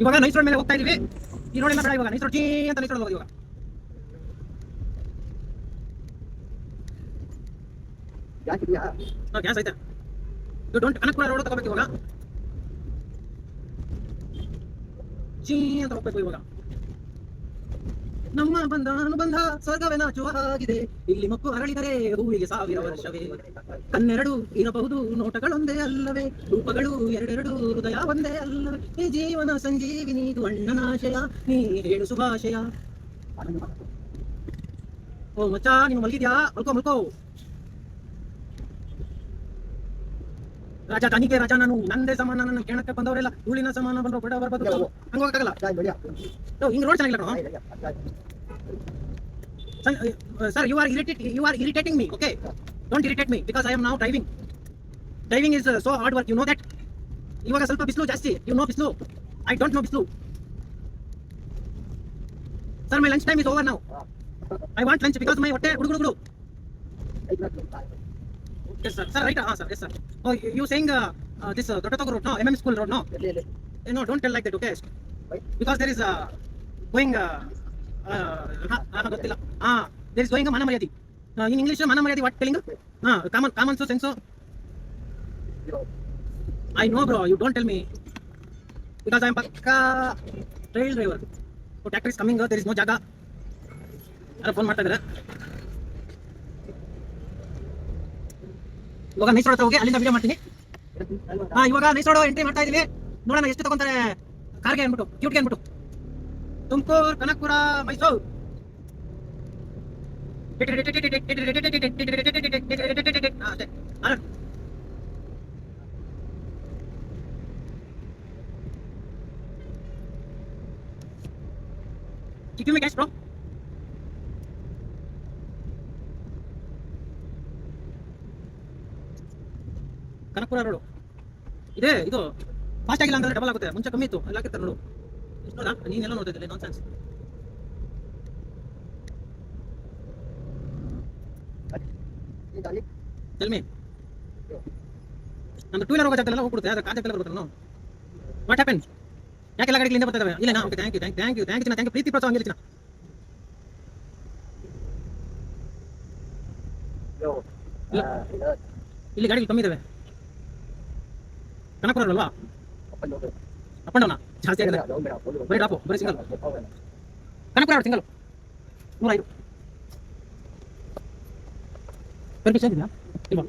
ಇವಾಗ ನೈಸ್ ರೋಡ್ ಮೇಲೆ ಹೋಗ್ತಾ ಇದೀವಿ. ಈ ರೋಡ್ ಎಲ್ಲ ಬೇಡ ಇವಾಗ. ನೈಸ್ ರೋಡ್ ಅಂತ ನೈಸ್ ರೋಡ್ ಹೋಗೋದು ಇವಾಗ. ಗ್ಯಾಸ್ ಐತೆ. ಯು ಡೋಂಟ್ ಕನಕಪುರ ರೋಡ್ ತಗೋಬೇಕು ಇವಾಗ. ಚೀ ಅಂತ ಹೋಗ್ಬೇಕು ಇವಾಗ. ನಮ್ಮ ಬಂಧ ಅನುಬಂಧ ಸ್ವರ್ಗವೇ ನಾಚುವ ಹಾಗಿದೆ. ಇಲ್ಲಿ ಮಕ್ಕಳು ಅರಳಿದರೆ ಹೂವಿಗೆ 1000 ವರ್ಷವೇ. ಕನ್ನೆರಡು ಇರಬಹುದು ನೋಟಗಳೊಂದೇ ಅಲ್ಲವೇ. ರೂಪಗಳು ಎರಡೆರಡು ಹೃದಯ ಒಂದೇ ಅಲ್ಲವೇ. ಈ ಜೀವನ ಸಂಜೀವಿನಿ ಇದು ಅಣ್ಣನಾಶಯ. ನೀ ಹೇಳು ಶುಭಾಶಯ. ಓ ಮಚ್ಚ, ನೀನು ಮಲಗಿದ್ಯಾ? ಮಲ್ಕೋ. ರಾಜ ತನಿಖೆ ರಾಜ ನಾನು. ನಂದೇ ಸಮಾನ. ನನ್ನ ಕೆಣಕ್ಕೆ ಬಂದವರೆಲ್ಲ ಧೂಳಿನ ಸಮಾನ. ಬಂದ್ರು ಬಡ ಬರ್ಬೋದು. ಹಂಗೋಗಲ್ಲ. ಹಿಂಗ್ ರೋಡ್ ಚೆನ್ನಾಗಿಲ್ಲ sir. You are irritating me. Okay, don't irritate me because I am now driving is so hard work. You know that. ಇವಾಗ ಸ್ವಲ್ಪ ಬಿಸಿಲು ಜಾಸ್ತಿ. You know ಬಿಸಿಲು. I don't know ಬಿಸಿಲು. Sir, my lunch time is over now. I want lunch because my ಹೊಟ್ಟೆ ಗುಡುಗುಡು. Yes sir. Right. Sir. Yes sir. Oh, you saying this Dotatogo road, no? MM school road, no? No, don't tell like that, okay? Because there is going ಗೊತ್ತಿಲ್ಲ. there is going ಮಾನ ಮರ್ಯಾದೆ. In English ಮಾನ ಮರ್ಯಾದೆ what telling? Common sense. I know bro, you don't tell me because I am pakka trail driver. So tractor is coming, there is no jaga. ಯಾರು phone ಮಾಡ್ತಾ ಇದ್ದಾರೆ. ಇವಾಗ nice road ಹೋಗಿ ಅಲ್ಲಿಂದ ವಿಡಿಯೋ ಮಾಡ್ತೀನಿ. ಇವಾಗ ನೈಸ್ ರೋಡ್ ಎಂಟ್ರಿ ಮಾಡ್ತಾ ಇದೀವಿ. ನೋಡೋಣ ಎಷ್ಟು ತಗೊಂತಾರೆ ಕಾರ್ಗೆ ಅನ್ಬಿಟ್ಟು, ಕ್ಯೂಟ್ಗೆ ಅನ್ಬಿಟ್ಟು. Tumakuru, Kanakapura, Mysuru. Give me cash bro. Kanakapura road ಇದೆ. ಇದು ಫಾಸ್ಟ್ ಆಗಿಲ್ಲ ಅಂತಂದ್ರೆ ಡಬಲ್ ಆಗುತ್ತೆ. ಮುಂಚೆ ಕಮ್ಮಿ ಇತ್ತು, ಅಲ್ಲಿ ಹಾಕಿರ್ತಾರೆ ನೋಡು. ನೋಡ ನೀನೆಲ್ಲ ನೋಡ್ತಾ ಇದ್ದಿಲ್ಲ. ನಾನ್ ಚಾನ್ಸ್. Tell me. ನಮ್ದು 2 ವೀಲರ್ ಹೋಗೋ ಜಾಗದಲ್ಲ ಹೋಗ್ಬಿಡುತ್ತೆ. ಅದ್ರ ಕಾರ್ ಜಾಗದಲ್ಲ ಬರುತ್ತೆ. What happen? ಯಾಕೆಲ್ಲ ಗಾಡಿಗಳಿಂದ ಬರ್ತಾ ಇದಾವೆ? ಇಲ್ಲ ನಾ ಓಕೆ. ಥ್ಯಾಂಕ್ ಯು ಪ್ರೀತಿ ಪ್ರೋತ್ಸಾಹ ಹಂಗೆ ಚಿನ್ನ. ಇಲ್ಲಿ ಗಾಡಿಗಳು ಕಮ್ಮಿ ಇದಾವೆ. ಕನಕಪುರ ಅಲ್ವಾ? ಅಪ್ ಅಂಡ್ ಡೌನಾ ಜಾಸ್ತಿ ಆಗಿದೆ. ಬರೀ ಡ್ರಾಪು, ಬರೀ ಸಿಂಗಲ್. ಕನಕಪುರ ಸಿಂಗಲ್ 105. ಪರ್ಮಿಷನ್ ಇದೆಯಾ? ಇಲ್ವಾ?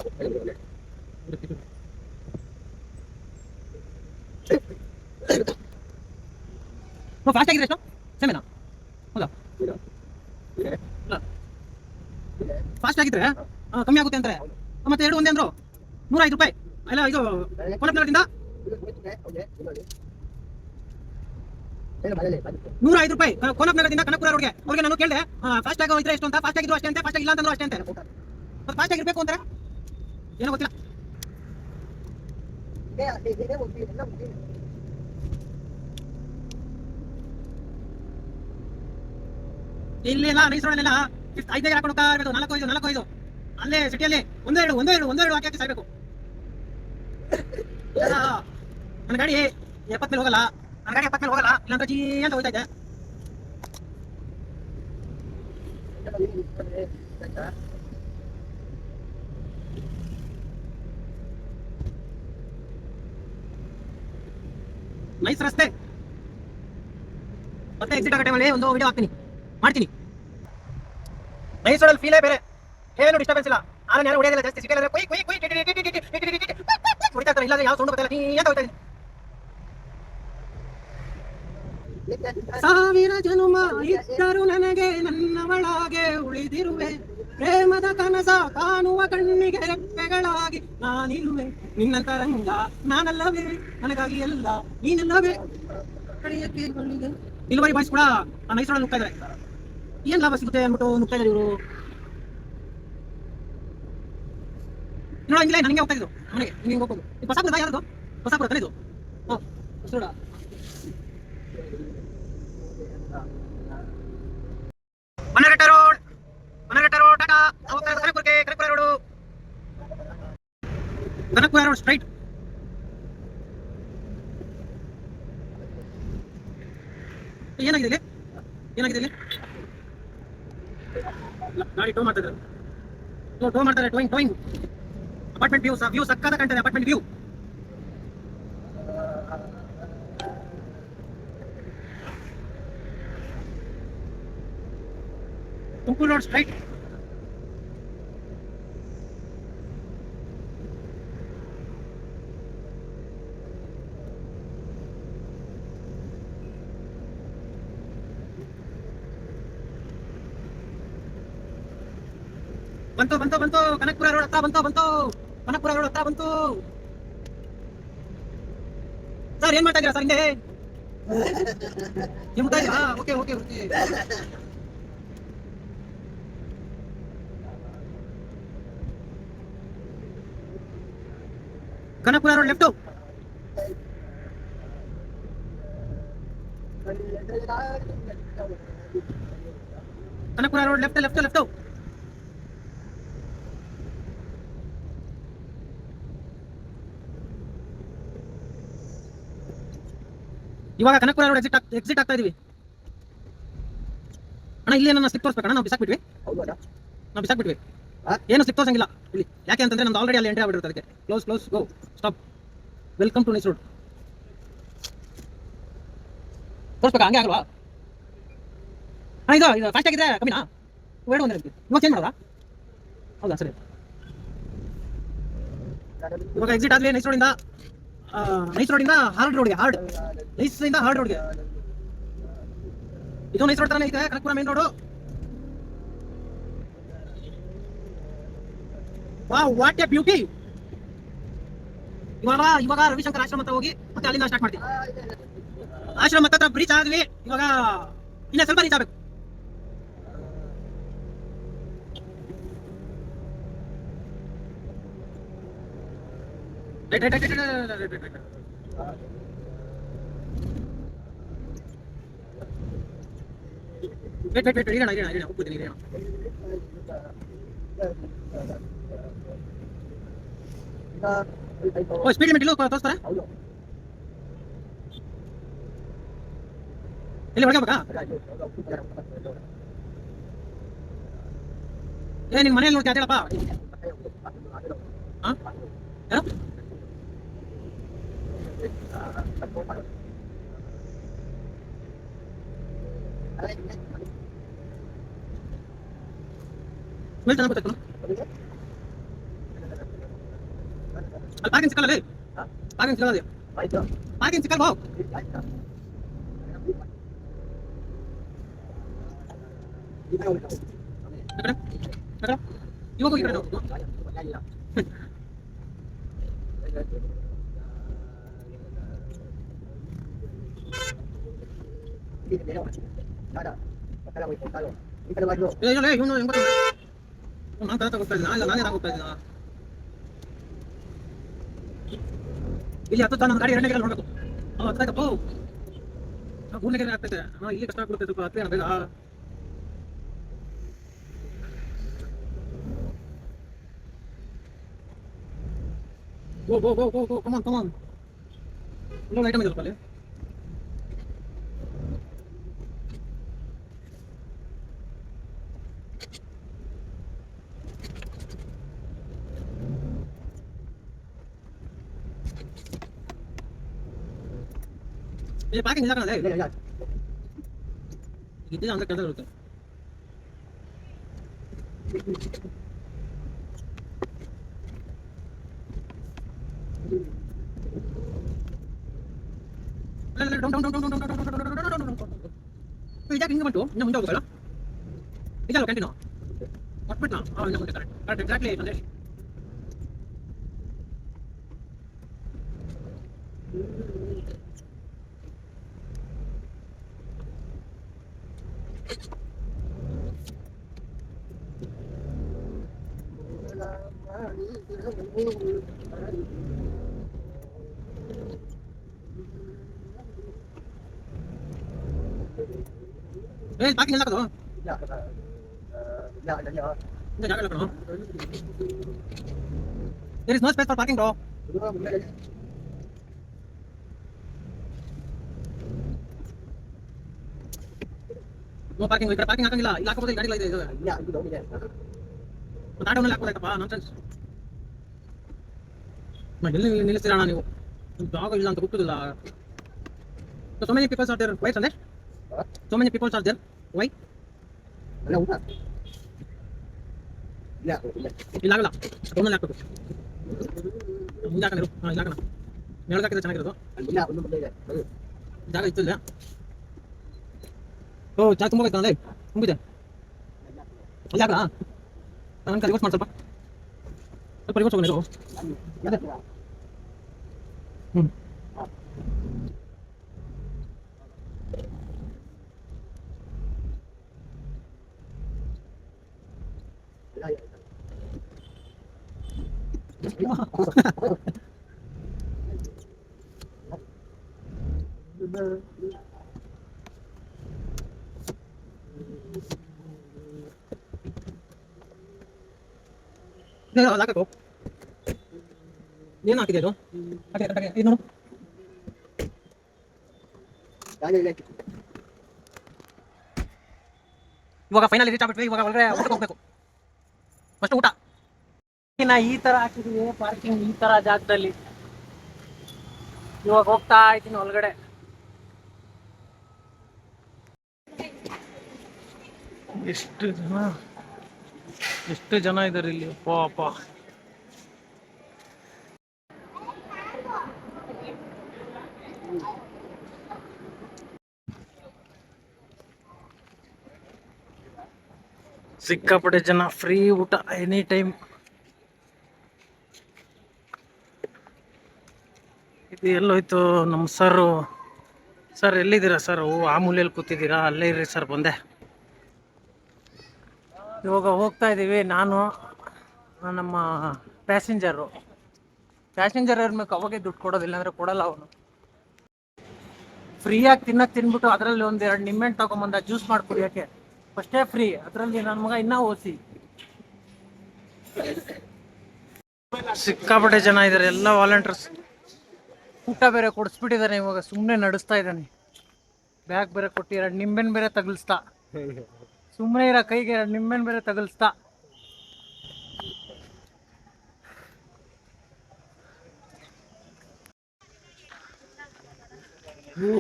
ಫಾಸ್ಟ್ ಆಗಿದ್ರೆ ಎಷ್ಟು? ಸೇಮೇನಾ? ಹೌದಾ? ಫಾಸ್ಟ್ ಆಗಿದ್ರೆ ಕಮ್ಮಿ ಆಗುತ್ತೆ ಅಂತಾರೆ. ಮತ್ತೆ 2 ಒಂದೇ ಅಂದ್ರು 105 ರೂಪಾಯಿ. ಅಲ್ಲ ಇದು ಕೋಲಪ್ನಗರದಿಂದ 105 ರೂಪಾಯಿ ಕೋಲಪ್ನಗರದಿಂದ ಕನಕಪುರ ರೋಡ್ಗೆ. ಅವ್ರಿಗೆ ನಾನು ಕೇಳಿದೆ ಫಾಸ್ಟ್ ಆಗಿ ಇದ್ರೆ ಎಷ್ಟು ಅಂತ. ಫಾಸ್ಟ್ ಆಗಿದ್ರು ಅಷ್ಟೇ ಅಂತೆ, ಫಾಸ್ಟ್ ಆಗಿಲ್ಲ ಅಂತಂದ್ರು ಅಷ್ಟೇ ಅಂತೆ. ಮತ್ತೆ ಫಾಸ್ಟ್ ಆಗಿರ್ಬೇಕು ಅಂತಾರೆ ಏನೋ ಗೊತ್ತಿಲ್ಲ. ಇಲ್ಲಿ ಎಲ್ಲ ನೈಸ್ ರೋಡಲ್ಲೆಲ್ಲ 5 ಹಾಕೊಂಡು ಹೋಗ್ತಾ ಇರಬೇಕು. 4-5 ಅಲ್ಲೇ ಸಿಟಿಯಲ್ಲಿ ಒಂದೆರಡು ಹಾಕಿ ಸಾಯ್ಬೇಕು. ನನ್ನ ಗಾಡಿ 70 ಮೇಲೆ ಹೋಗಲ್ಲ. ಇಲ್ಲಾಂದ್ರೆ ಜೀ ಅಂತ ಹೋಗ್ತಾ ಇದೆ. ನೈಸ್ ರಸ್ತೆ. ಮತ್ತೆ ಎಕ್ಸಿಟ್ ಆಗೋ ಟೈಮಲ್ಲಿ ಒಂದು ವಿಡಿಯೋ ಹಾಕ್ತೀನಿ, ಮಾಡ್ತೀನಿ. ನೈಸ್ ರೋಡಲ್ಲಿ ಫೀಲೇ ಬೇರೆ, ಏನು ಡಿಸ್ಟರ್ಬೆನ್ಸ್ ಇಲ್ಲ. ಆಮೇಲೆ ಯಾರು ಹೊಡೆಯೋದಿಲ್ಲ ಜಾಸ್ತಿ. ಸಿಟಿಯಲ್ಲಿ ಕುಯ್ ಕುಯ್ ಕುಯ್ ಹೊಡಿತಾ ಇರ್ತಾರೆ, ಇಲ್ಲ ಯಾವ ಸೌಂಡ್ ಬರ್ತಾ ಇಲ್ಲ, ನೀ ಅಂತ ಹೋಗ್ತಾ ಇದ್ದೀನಿ. ಸಾವಿರ ಜನುಮ ಇದ್ದರು ನನಗೆ ನನ್ನವಳಾಗೆ ಉಳಿದಿರುವೆ, ಪ್ರೇಮದ ಕನಸ ಕಾಣುವ ಕಣ್ಣಿಗೆ ರೆಪ್ಪೆಗಳಾಗಿ ನಾನಿರುವೆ, ನಿನ್ನ ತರಂಗ ನಾನಲ್ಲವೇ, ನನಗಾಗಿ ಎಲ್ಲ ನೀನೆಲ್ಲವೇ. ಡಿಲಿವರಿ ಬಾಯ್ಸ್ ಕೂಡ ಆ ನೈಸ್ ರೋಡಲ್ಲಿ ನುಗ್ತಾ ಇದ್ದಾರೆ. ಏನ್ ಲಾಭ ಸಿಗುತ್ತೆ ಅಂದ್ಬಿಟ್ಟು ನುಗ್ತಾ ಇದ್ದಾರೆ ಇವರು. ನೋಡ ಹಂಗಿಲ್ಲ, ನನಗೆ ಹೋಗ್ತಾ ಇದ್ರು ಮನೆಗೆ, ಹಿಂಗೆ ಹೋಗ್ಬೋದು. ಹೊಸಾಪುರದ ಯಾರದು? ಹೊಸಾಪುರ ತಾನೇ ಇದು? ಹಾಂ ಹೊಸರೋಡ. ಬನ್ನಘಟ್ಟ ರೋಡ್, ಬನ್ನಘಟ್ಟ ರೋಡ್ ಟಾಟಾ ಹೋಗ್ತಾ ಇರೋದು ಕನಕಪುರಕ್ಕೆ. Kanakapura road, Kanakapura road straight. ಏನಾಗಿದೆ ಇಲ್ಲಿ? ಏನಾಗಿದೆ ಇಲ್ಲಿ? ಗಾಡಿ ಟೋ ಮಾಡ್ತಾ ಇದ್ದಾರೆ, ಟೋ ಮಾಡ್ತಾರೆ. Towing towing. ಅಪಾರ್ಟ್ಮೆಂಟ್ ವ್ಯೂ ಸಕ್ಕದ ಕಾಣ್ತದೆ. Apartment view. Tumakuru road straight. ಬಂತು ಬಂತು ಬಂತು. ಕನಕಪುರ ರೋಡ್ ಹತ್ರ ಬಂತು. ಕನಕಪುರ ರೋಡ್ ಹತ್ರ ಬಂತು. ಸರ್ ಏನ್ ಮಾಡ್ತಾ ಇದ್ದೀರಾ ಸರ್? ಹಿಂದೆ ನಿಮ್ತಾ ಇದೀರಾ? Okay okay okay. Kanakapura road left. Kanakapura road left left left. ಇವಾಗ ಕನಕಪುರ ರೋಡ್ ಎಕ್ಸಿಟ್ ಆಗ್ತಾ ಇದೀವಿ ಅಣ್ಣ. ಇಲ್ಲಿ ನನ್ನ ಸ್ಲಿಪ್ ತೋರಿಸ್ಬೇಕಣ್ಣ, ನಾವು ಬಿಸಾಕ್ಬಿಟ್ವಿ. ನಾವು ಬಿಸಾಕ್ಬಿಟ್ವಿ, ಏನು ಸ್ಲಿಪ್ ತೋರ್ಸಂಗಿಲ್ಲ ಇಲ್ಲಿ. ಯಾಕೆ ಅಂತಂದ್ರೆ ನಮ್ದು ಆಲ್ರೆಡಿ ಅಲ್ಲಿ ಎಂಟ್ರಿ ಆಗ್ಬಿಟ್ಟಿರುತ್ತೆ. ಅದಕ್ಕೆ close close go stop. Welcome to nice road. ತೋರಿಸ್ಬೇಕಾ? ಹಂಗೆ ಆಗಲ್ವಾ ಅಣ್ಣ? ಇದು ಫಾಸ್ಟ್ ಆಗಿದೆ ಕಮ್ಮಿನಾ? ಎರಡು ಒಂದೇ ಇವಾಗ ಚೇಂಜ್ ಮಾಡೋದಾ? ಹೌದಾ ಸರಿ. ಇವಾಗ ಎಕ್ಸಿಟ್ ಆದ್ವಿ ನೈಸ್ ರೋಡಿಂದ. ನೈಸ್ ರೋಡಿಂದ ಹಾರ್ಡ್ ರೋಡ್ಗೆ, ಹಾರ್ಡ್ ನೈಸ್ ಇಂದ ಹಾರ್ಡ್ ರೋಡ್ಗೆ. ಇದು ನೈಸ್ ರೋಡ್ ತರನೇ ಇದೆ Kanakapura main road. Wow what A beauty. ಇವಾಗ ರವಿಶಂಕರ್ ಆಶ್ರಮ ಹತ್ರ ಹೋಗಿ ಮತ್ತೆ ಅಲ್ಲಿಂದ ಸ್ಟಾರ್ಟ್ ಮಾಡ್ತೀವಿ. ಆಶ್ರಮ ಹತ್ರ ರೀಚ್ ಆದ್ವಿ. ಇವಾಗ ಇನ್ನ ಸ್ವಲ್ಪ ರೀಚ್ ಆಗ್ಬೇಕು. ವೇಟ್ ಇರೋಣ ಹೋಗ್ಬಿಡ್ತೀನಿ. ಓ ಸ್ಪೀಡ್ ಲಿಮಿಟ್ ಇಲ್ಲ ತೋರಿಸ್ತಾರೆ. ಎಲ್ಲಿ ಹೊರಗಬೇಕಾ? ಏ ನಿನ್ ಮನೆಯಲ್ಲಿ ನೋಡ್ತೀಯ ಅದೇಳಪ್ಪ. ಹಾಂ ಯಾರು? ಸ್ಮೆಲ್ ಚೆನ್ನಾಗಿ ಗೊತ್ತಾಯ್ತು. ಅಲ್ಲಿ ಪಾರ್ಕಿಂಗ್ ಸಿಕ್ಕಲ್ಲ. ಪಾರ್ಕಿಂಗ್ ಸಿಕ್ಕಲ್ಲ. ಪಾರ್ಕಿಂಗ್ ಸಿಕ್ಕಲ್ವಾ? ಇವಾಗ ಹೋಗಿ ನಾನು ಕರೆಕ್ಟ್ ಹೋಗ್ತಾ ಇದ್ದೀನಿ. ನಾನೇ ಹೋಗ್ತಾ ಇದ್ದೀನಿ. ಇಲ್ಲಿ ಹತ್ತು ನನ್ನ ಗಾಡಿ ಎರಡನೇ ನೋಡಬೇಕು. ಹತ್ತಾಯ್ತಪ್ಪ, ಮೂರನೇ ಆಗ್ತೈತೆ. ಇಲ್ಲಿ ಕಷ್ಟ ಆಗ್ಬಿಡುತ್ತೆ ಸ್ವಲ್ಪ. ಹತ್ತೇ ಬೇಗ. ಗೋ ಗೋ ಗೋ ಗೋ ಗೋ ಕಮಾನ್ ಕಮಾನ್. ಇನ್ನೊಂದು ಐಟಮ್ ಇದೆಯಲ್ಲ ಅಲ್ಲಿ. ಪಾರ್ಕಿಂಗ್ ಇಲ್ಲ ಕಣಲೆ ಇದ್ದಿಲ್ಲ ಅಂದ್ರೆ ಕೆಲಸ ಇರುತ್ತೆ. ಇದ್ಯಾಕೆ ಹಿಂಗೆ ಬಂತು? ಇನ್ನು ಮುಂದೆ ಹೋಗಲ್ಲ ಇದಲ್ಲ ಕ್ಯಾಂಟೀನು ಹೊಟ್ಬಿಟ್ನಾ? ಇನ್ನು ಮುಂದೆ ಕರೆಕ್ಟ್ ಕರೆಕ್ಟ್ ಎಕ್ಸಾಕ್ಟ್ಲಿ ಅಂದರೆ ಪಾರ್ಕಿಂಗ್ ಎಲ್ಲ ಕದು ಇಂದ ಜಾಗ ಇಲ್ಲ ಕಣೋ. There is no space for parking bro. No parking. ಈ ಕಡೆ ಪಾರ್ಕಿಂಗ್ ಹಾಕಂಗಿಲ್ಲ. ಇಲ್ಲಿ ಹಾಕೋಬೋದು. ಗಾಡಿ ಇಲ್ಲ ಇದೆ ಮತ್ತೆ ಆಟೋನಲ್ಲಿ ಹಾಕೋದಾಯ್ತಪ್ಪ. ನಾನ್ಸೆನ್ಸ್. ಎಲ್ಲಿ ನಿಲ್ಲಿಸ್ತೀರಣ್ಣ ನೀವು? ಜಾಗ ಇಲ್ಲ ಅಂತ ಗೊತ್ತಿಲ್ಲ. So many people are there. Why Sunday? So many people are there. Why? ಇಲ್ಲ ಆಗಲ್ಲ. ಟೌನಲ್ಲಿ ಹಾಕ್ಬೇಕು. ಮುಂದೆ ಹಾಕಣಿರು. ಇಲ್ಲ ಹಾಕೋಣ. ಮೇಳಗೆ ಹಾಕಿದ್ರೆ ಚೆನ್ನಾಗಿರೋದು. ಜಾಗ ಇತ್ತು ಇಲ್ಲ. ಓ ಜಾಗ ತುಂಬ ಆಯ್ತು. ತುಂಬಿದೆ. ಅಲ್ಲಿ ಹಾಕಲ್ಲ. ನಾನು ರಿವರ್ಸ್ ಮಾಡಿ ಸ್ವಲ್ಪ ರಿವರ್ಸ್ ಹೋಗೋಣ. ಹಾಕೋ. ಏನು ಹಾಕಿದೆ ಅದು? ಇದು ನೋಡು. ಇವಾಗ ಫೈನಲ್ ರೀಚ್ ಆಗ್ಬಿಟ್ವಿ. ಇವಾಗ ಒಳಗಡೆ ಊಟಕ್ಕೆ ಹೋಗ್ಬೇಕು. ಫಸ್ಟ್ ಊಟ ಈ ತರ ಹಾಕಿದೀವಿ. ಪಾರ್ಕಿಂಗ್ ಈ ತರ ಜಾಗದಲ್ಲಿ. ಇವಾಗ ಹೋಗ್ತಾ ಇದ್ದೀನಿ ಒಳಗಡೆ. ಎಷ್ಟು ಜನ ಇದ್ದಾರೆ ಇಲ್ಲಿ. ಪಾಪ ಸಿಕ್ಕಾಪಟ್ಟೆ ಜನ. ಫ್ರೀ ಊಟ ಎನಿ ಟೈಮ್. ಇದು ಎಲ್ಲೋಯ್ತು ನಮ್ಮ ಸರ್ ಎಲ್ಲಿದ್ದೀರಾ ಸರ್? ಆ ಮೂಲೆಯಲ್ಲಿ ಕೂತಿದ್ದೀರಾ? ಅಲ್ಲೇ ಇರ್ರಿ ಸರ್, ಬಂದೆ. ಇವಾಗ ಹೋಗ್ತಾ ಇದ್ದೀವಿ. ನಾನು ನಮ್ಮ ಪ್ಯಾಸೆಂಜರ್ ಇರ್ಬೇಕು. ಅವಾಗೇ ದುಡ್ಡು ಕೊಡೋದಿಲ್ಲ ಅಂದರೆ ಕೊಡಲ್ಲ ಅವನು. ಫ್ರೀಯಾಗಿ ತಿನ್ಬಿಟ್ಟು ಅದರಲ್ಲಿ ಒಂದೆರಡು ನಿಂಬೆಹಣ್ಣು ತಗೊಂಬಂದ ಜ್ಯೂಸ್ ಮಾಡಿ ಕುಡಿಯೋಕ್ಕೆ. ಫಸ್ಟೇ ಫ್ರೀ. ಅದರಲ್ಲಿ ನನ್ನ ಮಗ ಇನ್ನೂ ಓಸಿ. ಸಿಕ್ಕಾಪಟ್ಟೆ ಜನ ಇದ್ದಾರೆ. ಎಲ್ಲ ವಾಲಂಟಿಯರ್ಸ್. ಊಟ ಬೇರೆ ಕೊಡಿಸ್ಬಿಟ್ಟಿದ್ದಾನೆ. ಇವಾಗ ಸುಮ್ಮನೆ ನಡೆಸ್ತಾ ಇದ್ದಾನೆ. ಬ್ಯಾಗ್ ಬೇರೆ ಕೊಟ್ಟು 2 ನಿಂಬೆಹಣ್ಣು ಬೇರೆ ತಗಲಿಸ್ತಾ. ಸುಮ್ಮನೆ ಇರೋ ಕೈಗೆ 2 ನಿಂಬೆಹಣ್ಣು ಬೇರೆ ತಗಲಿಸ್ತಾ.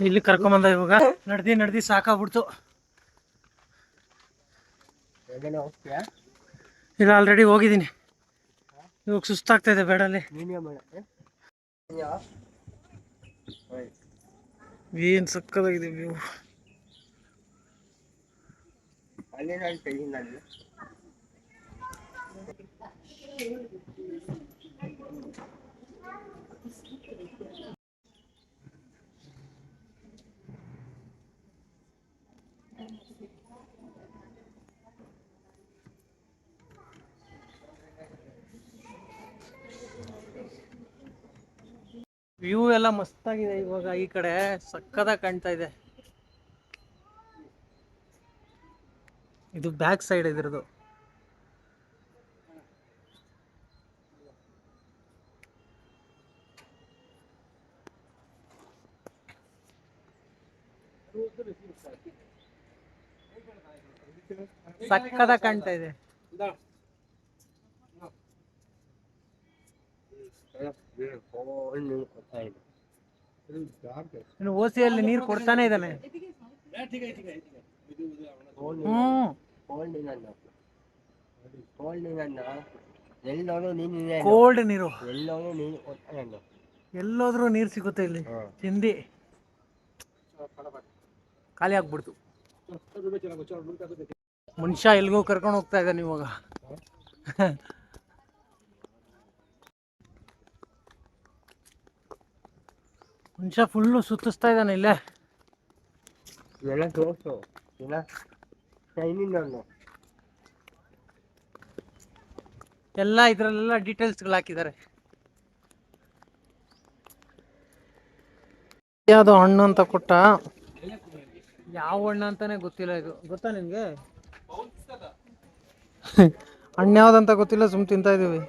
ಇಲ್ಲಿ ಕರ್ಕೊಂಬಂದ. ಇವಾಗ ನಡ್ದಿ ಸಾಕಾಗ್ಬಿಡ್ತು. ಇಲ್ಲ ಆಲ್ರೆಡಿ ಹೋಗಿದ್ದೀನಿ. ಇವಾಗ ಸುಸ್ತಾಗ್ತಾ ಇದೆ ಬೇಡಲ್ಲಿ. ಏನ್ ಸಕ್ಕದಾಗಿದೆ ವ್ಯೂ. ವ್ಯೂ ಎಲ್ಲ ಮಸ್ತಾಗಿದೆ. ಇವಾಗ ಈ ಕಡೆ ಸಕ್ಕದಾಗಿ ಕಾಣ್ತಾ ಇದೆ. ಇದು ಬ್ಯಾಕ್ ಸೈಡ್ ಇದ್ರದ್ದು. ಸಕ್ಕದಾಗಿ ಕಾಣ್ತಾ ಇದೆ. ಇನ್ನು ಓಸಿಯಲ್ಲಿ ನೀರು ಕೊಡ್ತಾನೆ ಇದ್ದಾನೆ. ಕೋಲ್ಡ್ ನೀರು ಎಲ್ಲೋದ್ರೂ ನೀರು ಸಿಗುತ್ತೆ ಇಲ್ಲಿ. ತಿಂಡಿ ಖಾಲಿ ಆಗ್ಬಿಡ್ತು. ಮನುಷ್ಯ ಎಲ್ಗೋ ಕರ್ಕೊಂಡು ಹೋಗ್ತಾ ಇದ್ದಾನೆ ಇವಾಗ. ಮನುಷ್ಯ ಫುಲ್ಲು ಸುತ್ತಿಸ್ತಾ ಇದ್ದಾನೆ ಇಲ್ಲೇ. ಎಲ್ಲ ಇದ್ರಲ್ಲೆಲ್ಲ ಡೀಟೇಲ್ಸ್ಗಳು ಹಾಕಿದ್ದಾರೆ. ಯಾವ್ದೋ ಹಣ್ಣು ಅಂತ ಕೊಟ್ಟ, ಯಾವ ಹಣ್ಣು ಅಂತಾನೆ ಗೊತ್ತಿಲ್ಲ. ಇದು ಗೊತ್ತಾ ನಿನ್ಗೆ? ಹಣ್ಣು ಯಾವ್ದಂತ ಗೊತ್ತಿಲ್ಲ, ಸುಮ್ ತಿಂತಾ ಇದೀವಿ.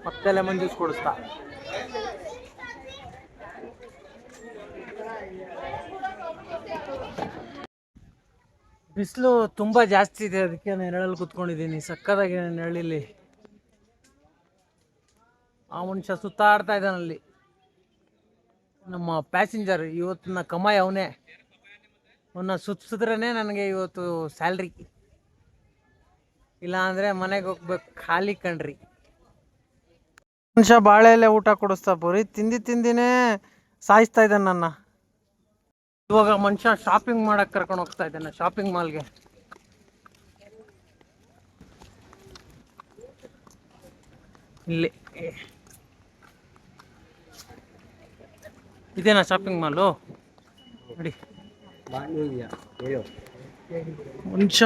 ಮತ್ತೆ ಲೆಮನ್ ಜ್ಯೂಸ್ ಕೊಡಿಸ್ತಾ. ಬಿಸಿಲು ತುಂಬಾ ಜಾಸ್ತಿ ಇದೆ, ಅದಕ್ಕೆ ನೆರಳಲ್ಲಿ ಕುತ್ಕೊಂಡಿದ್ದೀನಿ. ಸಕ್ಕದಾಗಿ ನೆರಳಿಲ್ಲಿ. ಆ ಮನುಷ್ಯ ಸುತ್ತಾಡ್ತಾ ಇದ್ದಾನಲ್ಲಿ. ನಮ್ಮ ಪ್ಯಾಸೆಂಜರ್ ಇವತ್ತಿನ ಕಮಾಯಿ ಅವನೇ. ಅವನ್ನ ಸುತ್ತಿಸಿದ್ರೇ ನನಗೆ ಇವತ್ತು ಸ್ಯಾಲ್ರಿ, ಇಲ್ಲ ಅಂದರೆ ಮನೆಗೆ ಹೋಗ್ಬೇಕು ಖಾಲಿ ಕಣ್ರಿ. ಮನುಷ್ಯ ಬಾಳೆಲೆ ಊಟ ಕೊಡಿಸ್ತಾ, ಬರೀ ತಿಂದಿನೇ ಸಾಯಿಸ್ತಾ ಇದ್ದಾನೆ ನನ್ನ. ಇವಾಗ ಮನುಷ್ಯ ಶಾಪಿಂಗ್ ಮಾಡಕ್ಕೆ ಕರ್ಕೊಂಡು ಹೋಗ್ತಾ ಇದ್ದಾನೆ, ಶಾಪಿಂಗ್ ಮಾಲ್ಗೆ. ಇಲ್ಲಿ ಇದೇನಾ ಶಾಪಿಂಗ್ ಮಾಲು? ನೋಡಿ ಮನುಷ್ಯ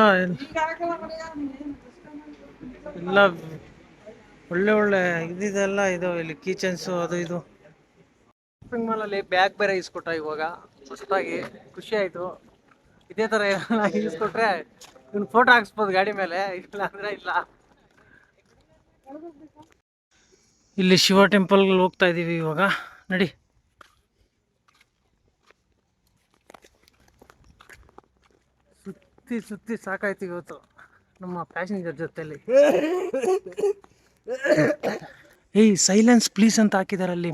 ಎಲ್ಲ ಒಳ್ಳೆ ಇದೆಲ್ಲ ಇದು. ಇಲ್ಲಿ ಕಿಚನ್ಸು ಅದು ಇದು. ಶಾಪಿಂಗ್ ಮಾಲಲ್ಲಿ ಬ್ಯಾಗ್ ಬೇರೆ ಇಸ್ಕೊಟ್ಟ ಇವಾಗ ಹೊಸದಾಗಿ. ಖುಷಿ ಆಯಿತು. ಇದೇ ಥರ ಇಸ್ಕೊಟ್ರೆ ಇವ್ನು ಫೋಟೋ ಹಾಕ್ಸ್ಬೋದು ಗಾಡಿ ಮೇಲೆ, ಇಲ್ಲ ಅಂದರೆ ಇಲ್ಲ. ಇಲ್ಲಿ ಶಿವ ಟೆಂಪಲ್ಗೆ ಹೋಗ್ತಾ ಇದ್ದೀವಿ ಇವಾಗ. ನಡಿ. ಸುತ್ತಿ ಸಾಕಾಯ್ತು ಇವತ್ತು ನಮ್ಮ ಪ್ಯಾಸೆಂಜರ್ ಜೊತೆಲಿ. ಏಯ್ ಸೈಲೆನ್ಸ್ ಪ್ಲೀಸ್ ಅಂತ ಹಾಕಿದಾರಲ್ಲಿ.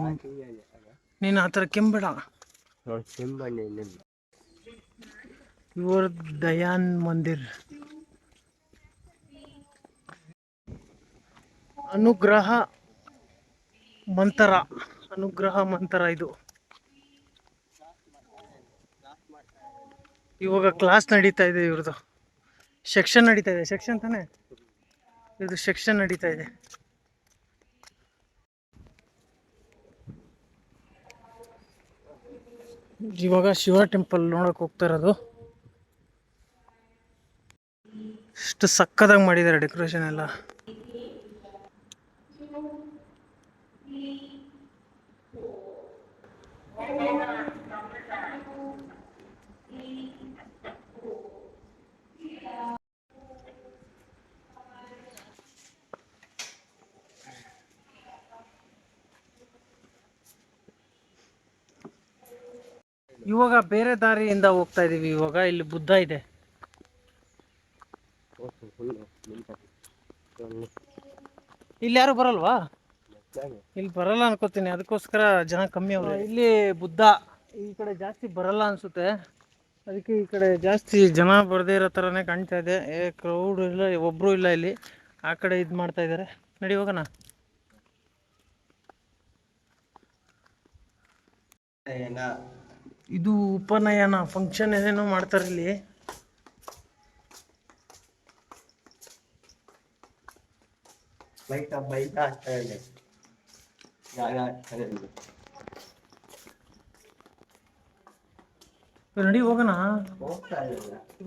ನೀನು ಆ ಥರ ಕೆಂಬೇಡ. ಇವ್ರ ದಯಾನ್ ಮಂದಿರ್ ಅನುಗ್ರಹ ಮಂತರ ಇದು. ಇವಾಗ ಕ್ಲಾಸ್ ನಡೀತಾ ಇದೆ ಇವ್ರದ್ದು. ಸೆಕ್ಷನ್ ನಡೀತಾ ಇದೆ. ಸೆಕ್ಷನ್ ತಾನೇ ಇದು? ಸೆಕ್ಷನ್ ನಡೀತಾ ಇದೆ. ಇವಾಗ ಶಿವ ಟೆಂಪಲ್ ನೋಡಕ್ ಹೋಗ್ತಾ ಇರೋದು. ಎಷ್ಟು ಸಕ್ಕದಾಗಿ ಮಾಡಿದ್ದಾರೆ ಡೆಕೋರೇಷನ್ ಎಲ್ಲ. ಇವಾಗ ಬೇರೆ ದಾರಿಯಿಂದ ಹೋಗ್ತಾ ಇದೀವಿ. ಇವಾಗ ಇಲ್ಲಿ ಬುದ್ಧ ಇದೆ. ಇಲ್ಲಿ ಯಾರು ಬರಲ್ವಾ? ಇಲ್ಲಿ ಬರಲ್ಲ ಅನ್ಕೋತೀನಿ, ಅದಕ್ಕೋಸ್ಕರ ಜನ ಕಮ್ಮಿ ಅವ್ರೆ. ಇಲ್ಲಿ ಬುದ್ಧ ಈ ಕಡೆ ಜಾಸ್ತಿ ಬರಲ್ಲ ಅನ್ಸುತ್ತೆ, ಅದಕ್ಕೆ ಈ ಕಡೆ ಜಾಸ್ತಿ ಜನ ಬರದೇ ಇರೋ ಥರನೇ ಕಾಣ್ತಾ ಇದೆ. ಕ್ರೌಡ್ ಇಲ್ಲ, ಒಬ್ಬರು ಇಲ್ಲ ಇಲ್ಲಿ. ಆ ಕಡೆ ಇದು ಮಾಡ್ತಾ ಇದ್ದಾರೆ. ನಡಿ ಹೋಗೋಣ. ಇದು ಉಪನಯನ ಫಂಕ್ಷನ್ ಏನೇನೋ ಮಾಡ್ತಾರೆ ಇಲ್ಲಿ. ನಡಿ ಹೋಗೋಣ.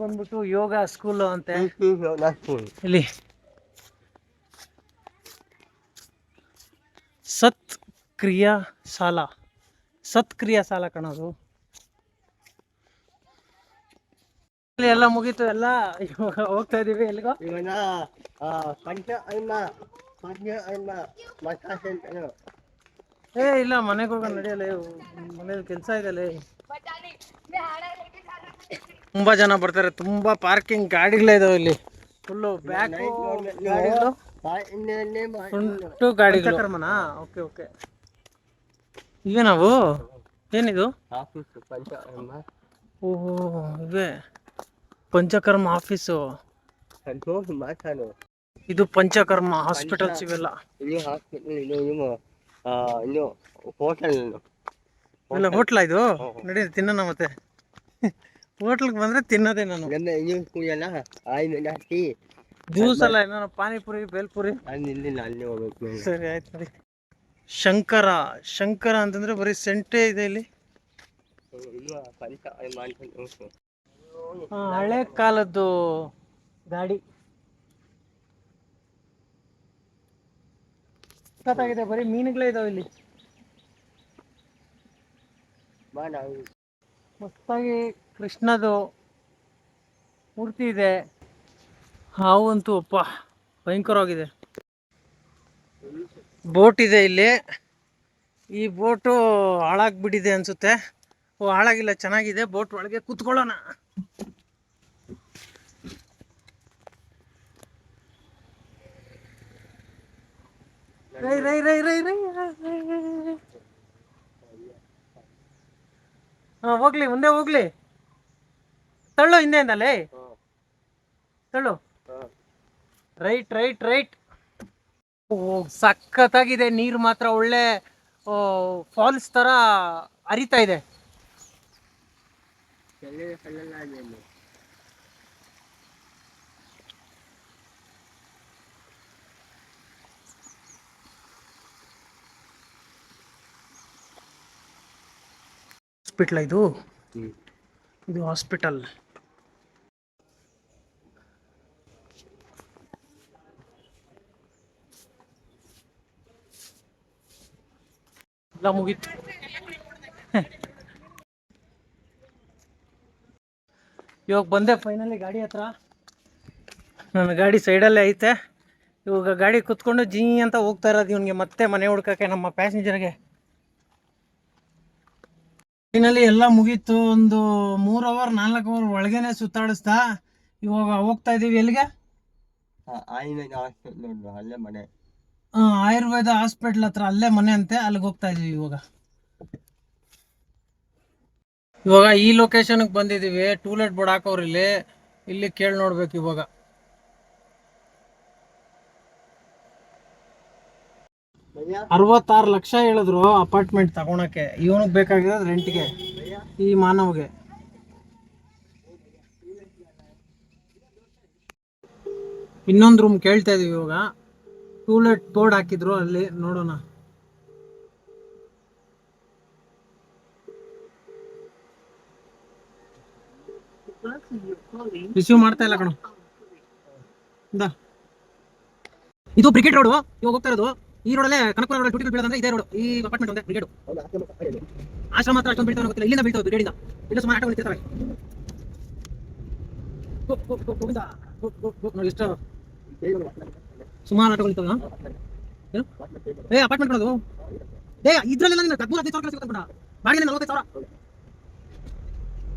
ಬಂದ್ಬಿಟ್ಟು ಯೋಗ ಸ್ಕೂಲ್ ಅಂತೆ ಇಲ್ಲಿ. ಸತ್ಕ್ರಿಯಾ ಶಾಲಾ ಕಣದು. ಎಲ್ಲ ಮುಗೀತು, ಎಲ್ಲ ಇವಾಗ ಹೋಗ್ತಾ ಇದೀವಿ. ಎಲ್ಲಿಗೋ? ಏ ಇಲ್ಲ, ಮನೆಗೆ ಹೋಗೋಣ ನಡಿಯಲ್ಲ. ಮನೇಲಿ ಕೆಲಸ ಇದೆಯಲ್ಲ. ತುಂಬಾ ಜನ ಬರ್ತಾರೆ, ತುಂಬಾ ಪಾರ್ಕಿಂಗ್ ಗಾಡಿಗಳೇ ಇದಾವೆ ಇಲ್ಲಿ. ಫುಲ್ಲು ಬ್ಯಾಕ್ ಉಂಟು ಗಾಡಿಗಳು. ಪಂಚಕರ್ಮನಾ? Okay okay. ಇವೇನಾವು? ಏನಿದು? ಆಫೀಸ್ ಪಂಚಕರ್ಮ ಓಹೋ, ಇವೇ ಪಂಚಕರ್ಮ ಆಫೀಸು. ಸಂತೋಷ್ ಮಾತಾಡು. ಇದು ಪಂಚಕರ್ಮ ಹಾಸ್ಪಿಟಲ್ಸ್ ಇವೆಲ್ಲ. ಇದು ಹಾಸ್ಪಿಟಲ್, ಇದು ಹೋಟೆಲ್. ಇಲ್ಲ ಹೋಟ್ಲಾ ಇದು? ನಡಿ ತಿನ್ನೋಣ ಮತ್ತೆ. ಹೋಟ್ಲಿಗೆ ಬಂದ್ರೆ ತಿನ್ನೋದೇ ನಾನು. ಇದು ಕುಡಿಯಲ್ಲ, ಆಯಿಲ್ ಹಾಕಿ ಜ್ಯೂಸ್ ಅಲ್ಲ, ಏನಾರ ಪಾನಿಪುರಿ ಬೇಲ್ಪುರಿ. ಅಲ್ಲಿ ಅಲ್ಲಿ ಹೋಗ್ಬೇಕು. ಸರಿ ಆಯ್ತು ನೋಡಿ. ಶಂಕರ ಶಂಕರ ಅಂತಂದ್ರೆ ಬರೀ ಸೆಂಟೇ ಇದೆ ಇಲ್ಲಿ. ಇದು ಪಂಚ ಮಾಡ್ಕೊಂಡು ಹಳೆ ಕಾಲದ್ದು ಗಾಡಿ ಸತ್ತಾಗಿದೆ. ಬರೀ ಮೀನುಗಳೇ ಇದಾವೆ ಇಲ್ಲಿ. ಮಸ್ತಾಗಿ ಕೃಷ್ಣದು ಮೂರ್ತಿ ಇದೆ. ಹಾವು ಅಂತೂ ಅಪ್ಪ ಭಯಂಕರವಾಗಿದೆ. ಬೋಟ್ ಇದೆ ಇಲ್ಲಿ. ಈ ಬೋಟು ಹಾಳಾಗ್ಬಿಟ್ಟಿದೆ ಅನ್ಸುತ್ತೆ. ಓ ಹಾಳಾಗಿಲ್ಲ, ಚೆನ್ನಾಗಿದೆ. ಬೋಟ್ ಒಳಗೆ ಕೂತ್ಕೊಳ್ಳೋಣ. ರೈ ರೈ ರೈ ರೈ ರೈ ಹಾ, ಹೋಗ್ಲಿ ಮುಂದೆ ಹೋಗ್ಲಿ. ತಳ್ಳು ಹಿಂದೆಯಿಂದಲೇ ತಳ್ಳು. Right right right. ಓ ಸಖತ್ತಾಗಿದೆ. ನೀರು ಮಾತ್ರ ಒಳ್ಳೆ ಫಾಲ್ಸ್ ತರ ಹರಿತಾ ಇದೆ. ಹಾಸ್ಪಿಟಲ್ ಇದು? ಇದು ಹಾಸ್ಪಿಟಲ್. ಎಲ್ಲ ಮುಗೀತು. ಇವಾಗ ಬಂದೆ ಫೈನಲಿ ಗಾಡಿ ಹತ್ರ. ನನ್ನ ಗಾಡಿ ಸೈಡಲ್ಲೇ ಐತೆ. ಇವಾಗ ಗಾಡಿ ಕುತ್ಕೊಂಡು ಜೀ ಅಂತ ಹೋಗ್ತಾ ಇರೋದು ಇವನಿಗೆ ಮತ್ತೆ ಮನೆ ಹುಡ್ಕಕ್ಕೆ, ನಮ್ಮ ಪ್ಯಾಸೆಂಜರ್ಗೆ. ಫೈನಲಿ ಎಲ್ಲ ಮುಗೀತು. ಒಂದು 3 ಅವರ್ 4 ಅವರ್ ಒಳಗೇನೆ ಸುತ್ತಾಡಿಸ್ತಾ. ಇವಾಗ ಹೋಗ್ತಾ ಇದೀವಿ ಎಲ್ಲಿಗೆ? ಆಯುರ್ವೇದ ಹಾಸ್ಪಿಟಲ್, ಅಲ್ಲೇ ಮನೆ. ಆಯುರ್ವೇದ ಹಾಸ್ಪಿಟಲ್ ಹತ್ರ, ಅಲ್ಲೇ ಮನೆ ಅಂತೆ. ಅಲ್ಲಿಗೆ ಹೋಗ್ತಾ ಇದೀವಿ ಇವಾಗ ಈ ಲೊಕೇಶನ್ಗೆ ಬಂದಿದ್ದೀವಿ. ಟೂಲೆಟ್ ಬೋರ್ಡ್ ಹಾಕೋರು ಇಲ್ಲಿ. ಇಲ್ಲಿ ಕೇಳಿ ನೋಡ್ಬೇಕು ಇವಾಗ. $66 ಲಕ್ಷ ಹೇಳಿದ್ರು ಅಪಾರ್ಟ್ಮೆಂಟ್ ತಗೊಳಕ್ಕೆ. ಇವನಿಗೆ ಬೇಕಾಗಿರೋದು ರೆಂಟ್ಗೆ, ಈ ಮಾನವ್ಗೆ. ಇನ್ನೊಂದು ರೂಮ್ ಕೇಳ್ತಾ ಇದೀವಿ ಇವಾಗ. ಟೂಲೆಟ್ ಬೋರ್ಡ್ ಹಾಕಿದ್ರು ಅಲ್ಲಿ, ನೋಡೋಣ. ರಿಸೀವ್ ಮಾಡ್ತಾ ಇಲ್ಲ ಕಣೋ. ಇದು ಬ್ರಿಗೇಡ್ ರೋಡ್. ಇವಾಗ ಹೋಗ್ತಾ ಇರೋದು ಈ ರೋಡಲ್ಲೇ. ಕನಕಪುರ ರೋಡ್ ಟೂಟಿಗಳು ಬೀಳೋದಂದ್ರೆ ಇದೇ ರೋಡ್. ಈ ಅಪಾರ್ಟ್ಮೆಂಟ್ ಒಂದೇ ಬ್ರಿಗೇಡ್. ಆಶ್ರಮ ಮಾತ್ರ ಅಷ್ಟೊಂದು ಬೀಳ್ತಾವೆ ಗೊತ್ತಿಲ್ಲ. ಇಲ್ಲಿಂದ ಬೀಳ್ತಾವೆ ಬ್ರಿಗೇಡಿಂದ. ಇಲ್ಲ ಸುಮಾರು ಆಟೋ ನಿಂತಿರ್ತಾವೆ ನೋಡಿ. ಎಷ್ಟು ಸುಮಾರು ಆಟೋ ನಿಂತಾವ. ಏ ಅಪಾರ್ಟ್ಮೆಂಟ್ ಕೊಡೋದು. ಇದ್ರಲ್ಲೆಲ್ಲ ನಿನ್ನ 15,000 ಸಿಗುತ್ತೆ ಬಾಡಿಗೆ 40,000.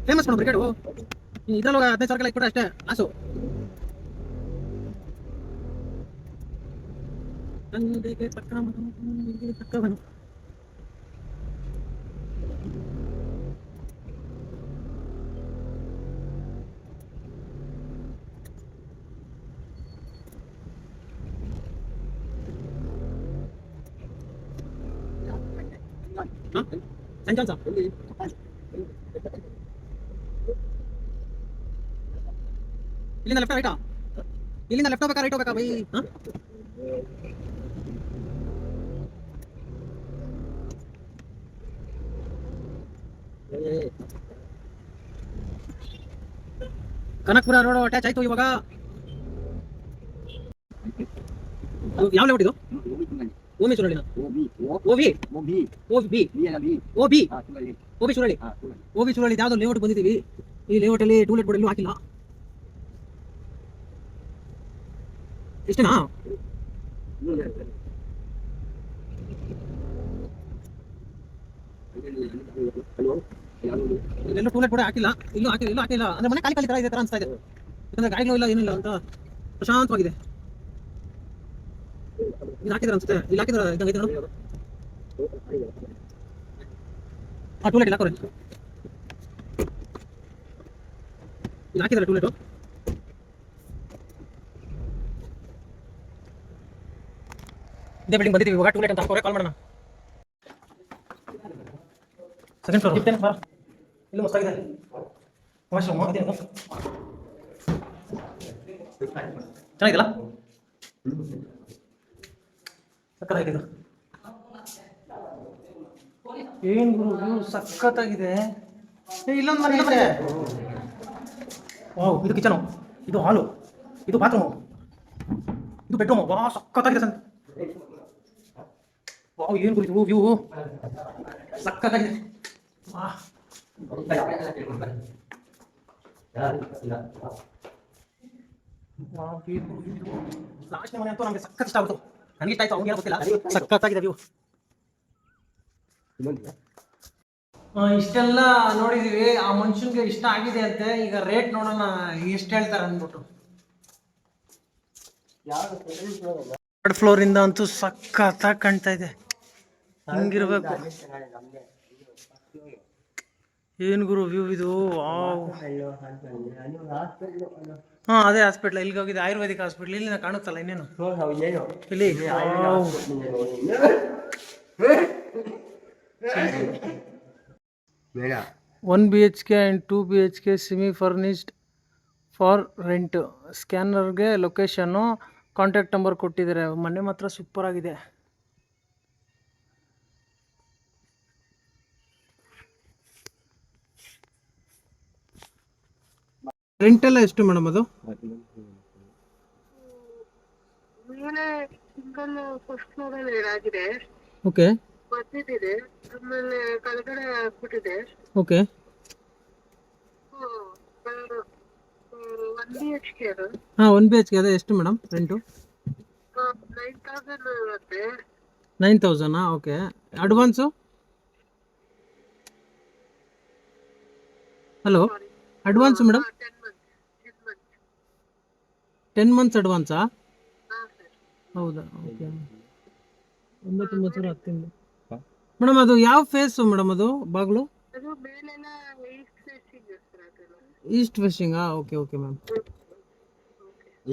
ಫೇಮಸ್ ಕೊಡು ಬ್ರಿಗೇಡು. ಇದ್ರಲ್ಲಿ 15,000 ಇಟ್ಬಿಟ್ರೆ ಅಷ್ಟೇ ಆಸು. ಇಲ್ಲಿಂದ ಲೆಫ್ಟ್ ರೈಟಾ? ಇಲ್ಲಿಂದ ಲೆಫ್ಟ್ ಹೋಗ್ಬೇಕಾ ರೈಟ್ ಹೋಗ್ಬೇಕಾ ಬೈ? ಕನಕಪುರ ರೋಡ್ ಅಟ್ಯಾಚ್ ಆಯ್ತು ಇವಾಗ. ಯಾವ ಲೇಔಟ್ ಇದು? ಓಮಿ ಸುರಳಿನ? ಓವಿ ಸುರಳಿ. ಓಬಿ ಸುರಳಿ ಯಾವ್ದೋ ಲೇಔಟ್ ಬಂದಿದ್ದೀವಿ. ಈ ಲೇಔಟ್ ಅಲ್ಲಿ ಟೂಲೆಟ್ ಬೋರ್ಡ್ ಎಲ್ಲೂ ಹಾಕಿಲ್ಲ. ಇಷ್ಟೇನಾ? ಇಲ್ಲೆಲ್ಲೂ ಟೂಲೆಟ್ ಬೋರ್ಡ್ ಹಾಕಿಲ್ಲ. ಇಲ್ಲೂ ಹಾಕಿಲ್ಲ ಅಂದ್ರೆ ಮನೆ ಖಾಲಿ ತರ ಇದೆ ತರ ಅನ್ಸ್ತಾ ಇದೆ. ಯಾಕಂದ್ರೆ ಗಾಡಿಗಳು ಇಲ್ಲ ಏನಿಲ್ಲ ಅಂತ ಪ್ರಶಾಂತವಾಗಿದೆ. ಇದು ಹಾಕಿದ್ರೆ ಅನ್ಸುತ್ತೆ, ಇಲ್ಲಿ ಹಾಕಿದ್ರೆ ಇದಂಗೈತೆ ನೋಡು. ಟೂಲೆಟ್ ಇಲ್ಲ ಹಾಕೋರಿ, ಇಲ್ಲಿ ಹಾಕಿದ್ರೆ ಟೂಲೆಟು. ಇದೇ ಬಿಲ್ಡಿಂಗ್ ಬಂದಿದ್ದೀವಿ ಇವಾಗ. ಟೂಲೆಟ್ ಅಂತ ಹಾಕೋರೆ, ಕಾಲ್ ಮಾಡೋಣ. ಸೆಕೆಂಡ್ ಫ್ಲೋರ್ ಇರ್ತೇನೆ ಬಾ. ಇಲ್ಲೂ ಮಸ್ತಾಗಿದೆ ವಾಶ್ರೂಮ್. ಅದೇನು ಚೆನ್ನಾಗಿದೆಲ್ಲ, ಸಕ್ಕತ್ತಾಗಿದೆ. ಏನು ಗುರು ವ್ಯೂ ಸಖತ್ತಾಗಿದೆ. ಇಲ್ಲೊಂದು ಮನೆ ಇದೆ. ವಾವ್, ಇದು ಕಿಚನು, ಇದು ಹಾಲು, ಇದು ಬಾತ್ರೂಮು, ಇದು ಬೆಡ್ರೂಮು. ವಾ ಸಕ್ಕತ್ತಾಗಿದೆ ಸರ್. ವಾವ್, ಏನು ಗುರು ವ್ಯೂ ಸಕ್ಕತ್ತಾಗಿದೆ. ಲಾಸ್ಟ್ ಮನೆ ಅಂತೂ ನಮಗೆ ಸಖತ್ ಇಷ್ಟ ಆಗುತ್ತೆ. ನನಗೆ ಇಷ್ಟ ಆಯ್ತು, ಅವ್ನಿಗೆ ಗೊತ್ತಿಲ್ಲ. ಸಖತ್ತಾಗಿದೆ ವ್ಯೂ. ಇಷ್ಟೆಲ್ಲ ನೋಡಿದೀವಿ. ಆ ಮನುಷ್ಯನ್ಗೆ ಇಷ್ಟ ಆಗಿದೆ ಅಂತೆ. ಈಗ ರೇಟ್ ನೋಡೋಣ ಎಷ್ಟು ಹೇಳ್ತಾರೆ ಅಂದ್ಬಿಟ್ಟು. ಥರ್ಡ್ ಫ್ಲೋರ್ ಇಂದ ಅಂತೂ ಸಖತ್ತಾಗಿ ಕಾಣ್ತಾ ಇದೆ. ಹಿಂಗಿರ್ಬೇಕು. ಏನ್ ಗುರು ವ್ಯೂ ಇದು. ಹಾ, ಅದೇ ಹಾಸ್ಪಿಟ್ಲ್. ಇಲ್ಲಿಗೆ ಹೋಗಿದೆ, ಆಯುರ್ವೇದಿಕ್ ಹಾಸ್ಪಿಟ್ಲ್. ಇಲ್ಲಿ ಕಾಣುತ್ತಲ್ಲ ಇನ್ನೇನು ಇಲ್ಲಿ. 1 BHK and 2 BHK semi furnished for rent. ಸ್ಕ್ಯಾನರ್ಗೆ ಲೊಕೇಶನ್ನು, ಕಾಂಟ್ಯಾಕ್ಟ್ ನಂಬರ್ ಕೊಟ್ಟಿದ್ದಾರೆ. ಮನೆ ಮಾತ್ರ ಸೂಪರ್ ಆಗಿದೆ. ರೆಂಟ್ ಎಲ್ಲ ಎಷ್ಟು ಮೇಡಮ್ ಅದು? ಸಿಂಗಲ್ ಫಸ್ಟ್ ಫ್ಲೋರ್ ಅಲ್ಲಿ ಆಗಿದೆ, ಓಕೆ ಮದ್ದಿದೆ, ಆಮೇಲೆ ಕೆಳಗಡೆ ಹಾಕ್ಬಿಟ್ಟಿದೆ. ಓಕೆ. 1 BHK ಅದು. ಹಾಂ, 1 BHK ಅದೇ ಎಷ್ಟು ಮೇಡಮ್ ರೆಂಟು? 9,000 ಇರುತ್ತೆ. 9,000. Okay. Advance? Hello, advance madam? 10 months ಅಡ್ವಾನ್ಸಾ? ಹೌದಾ, ಓಕೆ. 99,000 10 ತಿಂಗಳು. ಮೇಡಮ್ ಅದು ಯಾವ ಫೇಸು ಮೇಡಮ್ ಅದು ಬಾಗಿಲು? ಅದು ಮೇಲೆಲ್ಲ ಈಸ್ಟ್ ಫೇಸಿಂಗ್ ಹತ್ರ ಅದೆಲ್ಲ. ಈಸ್ಟ್ ಫೇಸಿಂಗಾ? Okay okay ma'am.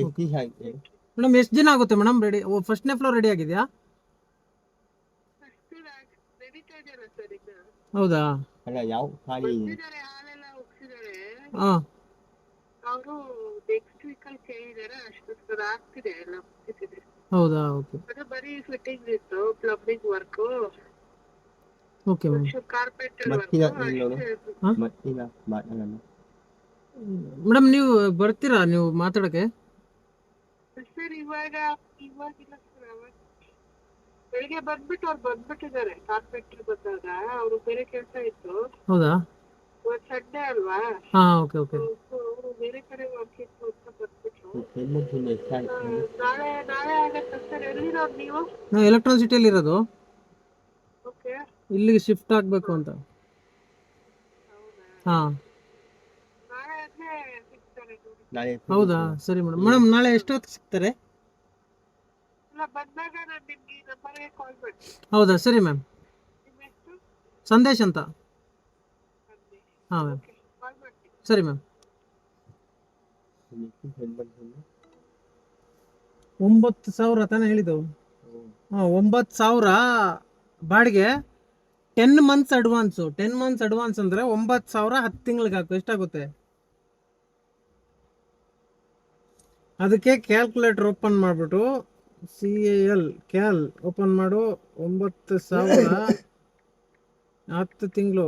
ಎಷ್ಟು ಮೇಡಮ್ ಎಷ್ಟು ದಿನ ಆಗುತ್ತೆ ಮೇಡಮ್ ರೆಡಿ? ಫಸ್ಟ್ನೇ ಫ್ಲೋರ್ ರೆಡಿ ಆಗಿದೆಯಾ? ಫಸ್ಟ್ ನಡೀತಾ ಇದ್ದಾರೆ ಸರ್ ಈಗ. ಹೌದಾ? ಅಲ್ಲ ಯಾವ ಖಾಲಿ ಬಂದಿದ್ದಾರೆ, ಹಾಲೆಲ್ಲ ಉಗ್ಸಿದ್ದಾರೆ. ಹಾಂ. ಅವರು ನೆಕ್ಸ್ಟ್ ವೀಕಲ್ಲಿ ಕೇಳಿದ್ದಾರೆ. ಅಷ್ಟು ಆಗ್ತಿದೆ, ಎಲ್ಲ ಮುಗಿಸಿದೆ. ಹೌದಾ? ಓಕೆ ಅದು ಬರೀ ಫಿಟ್ಟಿಂಗ್ ಇತ್ತು, plumbing work, okay ma'am. Carpet ಮತ್ತಿಲ್ಲ ವರ್ಕ್. ಮತ್ತಿಲ್ಲ ಮಾತಾಡೋಣ. ಮೇಡಮ್ ನೀವು ಬರ್ತೀರಾ ನೀವು ಮಾತಾಡೋಕ್ಕೆ? ಸರ್ ಇವಾಗಿಲ್ಲ ಸರ್. ಬೆಳಿಗ್ಗೆ ಬಂದ್ಬಿಟ್ಟು ಅವ್ರು ಬಂದ್ಬಿಟ್ಟಿದ್ದಾರೆ. ಕಾರ್ಪೆಂಟ್ರ್ ಬಂದಾಗ ಅವರು ಬೇರೆ ಕೆಲಸ ಇತ್ತು. ಹೌದಾ? ಇವತ್ತು ಸಂಡೇ ಅಲ್ವಾ, ಹಾಂ, ಓಕೆ ಓಕೆ. ಅವರು ಬೇರೆ ಕಡೆ ವರ್ಕ್ ಇತ್ತು ಅಂತ ಬಂದ್ಬಿಟ್ರು. ಎಷ್ಟು ನಾಳೆ ಆಗತ್ತೆ ಸರ್. ಎಲ್ಲಿರೋದು ನೀವು? ನಾವು ಎಲೆಕ್ಟ್ರಾನ್ ಸಿಟಿಯಲ್ಲಿ ಇರೋದು. ಓಕೆ, ಇಲ್ಲಿಗೆ ಶಿಫ್ಟ್ ಆಗಬೇಕು ಅಂತ. ಹಾಂ. ನಾಳೆ ಆದ್ರೆ ಸಿಗ್ತಾರೆ ನೋಡಿ. ನಾಳೆ ಹೌದಾ? ಸರಿ ಮೇಡಮ್. ಮೇಡಮ್ ನಾಳೆ ಎಷ್ಟೊತ್ತು ಸಿಗ್ತಾರೆ? ಇಲ್ಲ, ಬಂದಾಗ ನಾನು ನಿಮ್ಗೆ ಈ ನಂಬರ್ಗೆ ಕಾಲ್ ಮಾಡ್ತೀನಿ. ಹೌದಾ? ಸರಿ ಮ್ಯಾಮ್. ನಿಮ್ಮ ಹೆಸರು? ಸಂದೇಶ್ ಅಂತ. ಸಂದೇಶ್. ಹಾಂ ಮ್ಯಾಮ್. ಓಕೆ, ಕಾಲ್ ಮಾಡ್ತೀನಿ. ಸರಿ ಮ್ಯಾಮ್. 9,000 ತಾನೇ ಹೇಳಿದ್ದು? ಹಾಂ, 9,000 ಬಾಡಿಗೆ. 10 ಮಂತ್ಸ್ ಅಡ್ವಾನ್ಸು. 10 ಮಂತ್ಸ್ ಅಡ್ವಾನ್ಸ್ ಅಂದರೆ 9,000 10 ತಿಂಗಳಿಗೆ ಹಾಕು. ಎಷ್ಟಾಗುತ್ತೆ? ಅದಕ್ಕೆ ಕ್ಯಾಲ್ಕುಲೇಟರ್ ಓಪನ್ ಮಾಡಿಬಿಟ್ಟು CAL ಕ್ಯಾಲ್ ಓಪನ್ ಮಾಡು. 9,000 10 ತಿಂಗಳು,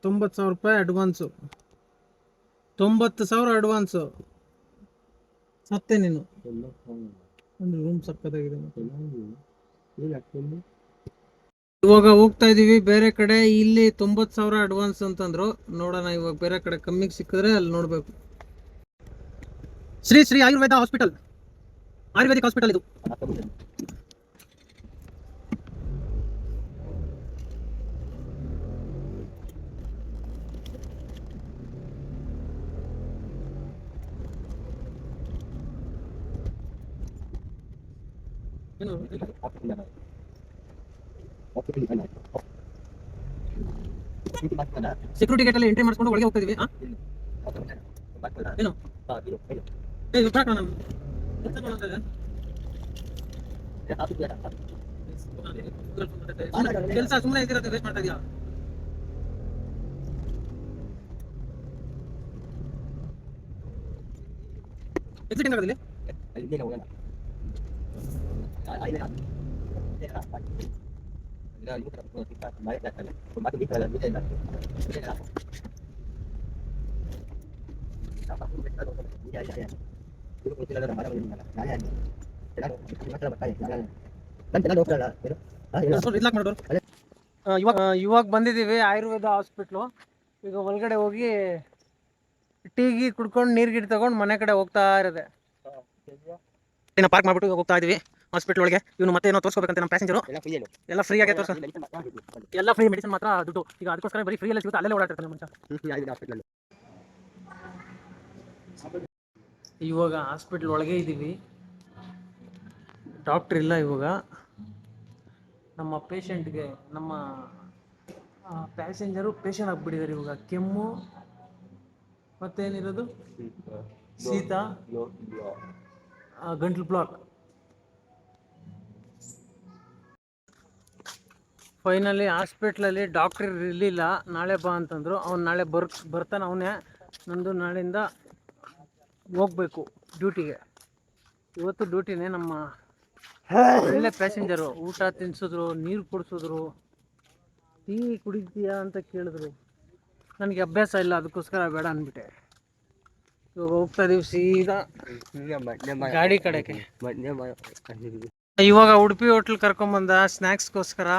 90,000 ರೂಪಾಯಿ ಅಡ್ವಾನ್ಸು. 90,000 ಅಡ್ವಾನ್ಸು. ಸತ್ತೆ ನೀನು. ಒಂದು ರೂಮ್ ಸಕ್ಕತ್ತಾಗಿದೆ. ಇವಾಗ ಹೋಗ್ತಾ ಇದೀವಿ ಬೇರೆ ಕಡೆ. ಇಲ್ಲಿ 90,000 ಅಡ್ವಾನ್ಸ್ ಅಂತಂದ್ರು. ನೋಡೋಣ ಇವಾಗ ಬೇರೆ ಕಡೆ ಕಮ್ಮಿಗೆ ಸಿಕ್ಕಿದ್ರೆ ಅಲ್ಲಿ ನೋಡ್ಬೇಕು. ಶ್ರೀ ಆಯುರ್ವೇದ ಹಾಸ್ಪಿಟಲ್, ಆಯುರ್ವೇದಿಕ್ ಹಾಸ್ಪಿಟಲ್ ಇದು. ಏನು ಸೆಕ್ಯೂರಿಟಿ ಗೇಟ್ ಅಲ್ಲಿ ಎಂಟ್ರಿ ಮಾಡಿಸ್ಕೊಂಡು ಒಳಗೆ ಹೋಗ್ತಾ ಇದೀವಿ. ಏನು ಏ ಇದು ಪ್ರಾಕ್ ನಾನು ಕೆಲಸ ಸುಮ್ಮನೆ ಇದಿರತ್ತೆ, ವೇಸ್ಟ್ ಮಾಡ್ತಾ ಇದೀಯಾ? ಎಕ್ಸಿಟ್ ಹೆಂಗಾಗದಿಲ್ಲ? ಇದ್ಲಾಕ್ ಮಾಡೋರು. ಇವಾಗ ಬಂದಿದ್ದೀವಿ ಆಯುರ್ವೇದ ಹಾಸ್ಪಿಟ್ಲು. ಈಗ ಒಳಗಡೆ ಹೋಗಿ ಟೀ ಕುಡ್ಕೊಂಡು ನೀರು ತಗೊಂಡು ಮನೆ ಕಡೆ ಹೋಗ್ತಾ ಇರೋದೆ. ಪಾರ್ಕ್ ಮಾಡ್ಬಿಟ್ಟು ಹೋಗ್ತಾ ಇದೀವಿ ಹಾಸ್ಪಿಟಲ್ ಒಳಗೆ. ಇವನು ಮತ್ತೆ ಏನೋ ತೋರಿಸ್ಕೋಬೇಕಂತೆ ನಮ್ಮ ಪ್ಯಾಸೆಂಜರು. ಎಲ್ಲ ಫ್ರೀ ಆಗಿ ತೋರಿಸ್, ಎಲ್ಲ ಫ್ರೀ, ಮೆಡಿಸಿನ್ ಮಾತ್ರ ದುಡ್ಡು. ಈಗ ಅದಕ್ಕೋಸ್ಕರ ಬರೀ ಫ್ರೀ ಎಲ್ಲ ಸಿಗುತ್ತೆ, ಅಲ್ಲೇ ಓಡಾಡ್ತಿರ್ತಾನೆ ಮನುಷ್ಯ. ಇವಾಗ ಹಾಸ್ಪಿಟ್ಲ್ ಒಳಗೆ ಇದ್ದೀವಿ, ಡಾಕ್ಟ್ರ್ ಇಲ್ಲ ಇವಾಗ. ನಮ್ಮ ಪೇಷಂಟ್ಗೆ, ನಮ್ಮ ಪ್ಯಾಸೆಂಜರು ಪೇಷಂಟ್ ಆಗಿಬಿಟ್ಟಿದ್ದಾರೆ ಇವಾಗ. ಕೆಮ್ಮು ಮತ್ತೇನಿರೋದು, ಶೀತ, ಗಂಟ್ಲು ಬ್ಲಾಕ್. ಫೈನಲಿ ಹಾಸ್ಪಿಟ್ಲಲ್ಲಿ ಡಾಕ್ಟ್ರ್ ಇರಲಿಲ್ಲ, ನಾಳೆ ಬಾ ಅಂತಂದರು. ಅವ್ನು ನಾಳೆ ಬರ್ತಾನೆ ಅವನೇ. ನಂದು ನಾಳೆಯಿಂದ ಹೋಗ್ಬೇಕು ಡ್ಯೂಟಿಗೆ. ಇವತ್ತು ಡ್ಯೂಟಿನೇ. ನಮ್ಮ ಒಳ್ಳೆ ಪ್ಯಾಸೆಂಜರು ಊಟ ತಿನ್ಸಿದ್ರು, ನೀರು ಕುಡಿಸಿದ್ರು, ಟೀ ಕುಡಿತೀಯಾ ಅಂತ ಕೇಳಿದ್ರು. ನನಗೆ ಅಭ್ಯಾಸ ಇಲ್ಲ, ಅದಕ್ಕೋಸ್ಕರ ಬೇಡ ಅಂದ್ಬಿಟ್ಟೆ. ಇವಾಗ ಹೋಗ್ತಾ ಇದೀವಿ ಸೀದಾ ಗಾಡಿ ಕಡೆಗೆ. ಇವಾಗ ಉಡುಪಿ ಹೋಟ್ಲ್ ಕರ್ಕೊಂಬಂದ ಸ್ನ್ಯಾಕ್ಸ್ಗೋಸ್ಕರ.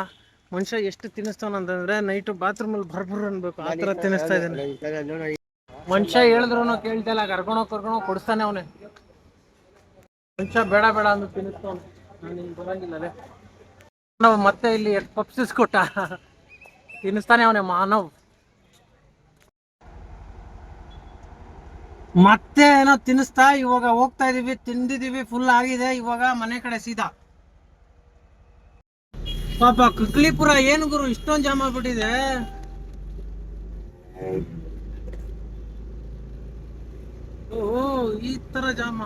ಮನುಷ್ಯ ಎಷ್ಟು ತಿನ್ನಿಸ್ತಾನಂತಂದ್ರೆ ನೈಟು ಬಾತ್ರೂಮಲ್ಲಿ ಬರ್ಬರ್ ಅನ್ಬೇಕು, ಆ ಥರ ತಿನ್ನಿಸ್ತಾ ಇದ್ದಾನೆ ಮನುಷ್ಯ. ಹೇಳಿದ್ರು ಕೇಳ್ತಾ ಇಲ್ಲ, ಕರ್ಕೊಂಡೋಗಿ ಕೊಡಿಸ್ತಾನೆ ಅವನೇ ಮನುಷ್ಯ. ಬೇಡ ಬೇಡ ಅಂದು ತಿನ್ನಿಸ್ತಾವನೆ. ನಾನು ಇಲ್ಲಿ ಬರಂಗಿಲ್ಲಲೇ. ನಾವು ಮತ್ತೆ ಇಲ್ಲಿ ಪಪ್ಸಿಸ್ ಕೊಟ್ಟ ತಿನ್ನಿಸ್ತಾನೆ ಅವನೇ ಮಾನವ್. ಮತ್ತೆ ಏನೋ ತಿನ್ನಿಸ್ತಾ. ಇವಾಗ ಹೋಗ್ತಾ ಇದೀವಿ, ತಿಂದಿದೀವಿ, ಫುಲ್ ಆಗಿದೆ. ಇವಾಗ ಮನೆ ಕಡೆ ಸೀದಾ. ಪಾಪ ಕುಕ್ಲಿಪುರ ಏನು ಗುರು ಇಷ್ಟೊಂದು ಜಾಮ್ ಆಗ್ಬಿಟ್ಟಿದೆ. ಓ ಈ ತರ ಜಾಮ.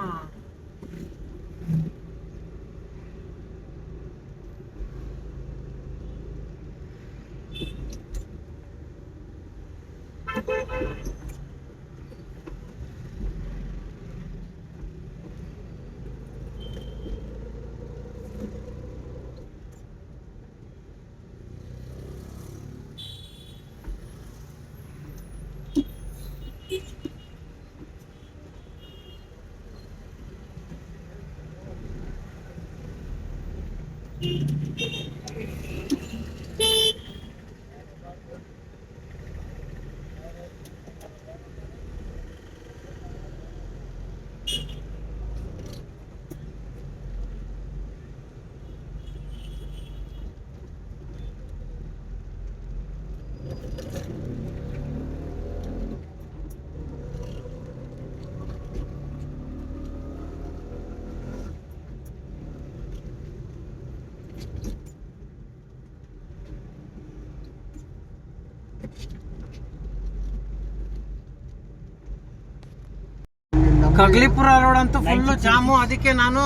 ಕಗ್ಲಿಪುರ ರೋಡ್ ಅಂತೂ ಫುಲ್ ಜಾಮು. ಅದಕ್ಕೆ ನಾನು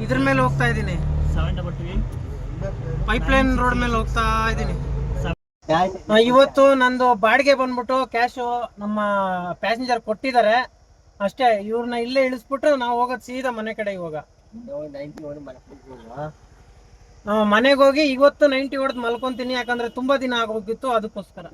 ಇದ್ರ ಮೇಲೆ ಹೋಗ್ತಾ ಇದ್ದೀನಿ, ಪೈಪ್ಲೈನ್ ರೋಡ್ ಮೇಲೆ ಹೋಗ್ತಾ ಇದ್ದೀನಿ. ಇವತ್ತು ನಂದು ಬಾಡಿಗೆ ಬಂದ್ಬಿಟ್ಟು ಕ್ಯಾಶು ನಮ್ಮ ಪ್ಯಾಸೆಂಜರ್ ಕೊಟ್ಟಿದ್ದಾರೆ ಅಷ್ಟೇ. ಇವ್ರನ್ನ ಇಲ್ಲೇ ಇಳಿಸ್ಬಿಟ್ಟು ನಾವು ಹೋಗೋದು ಸೀದಾ ಮನೆ ಕಡೆ. ಇವಾಗ ಮನೆಗೆ ಹೋಗಿ ಇವತ್ತು 90 ಹೊಡೆದು ಮಲ್ಕೊಂತೀನಿ, ಯಾಕಂದ್ರೆ ತುಂಬಾ ದಿನ ಆಗೋಗಿತ್ತು ಅದಕ್ಕೋಸ್ಕರ.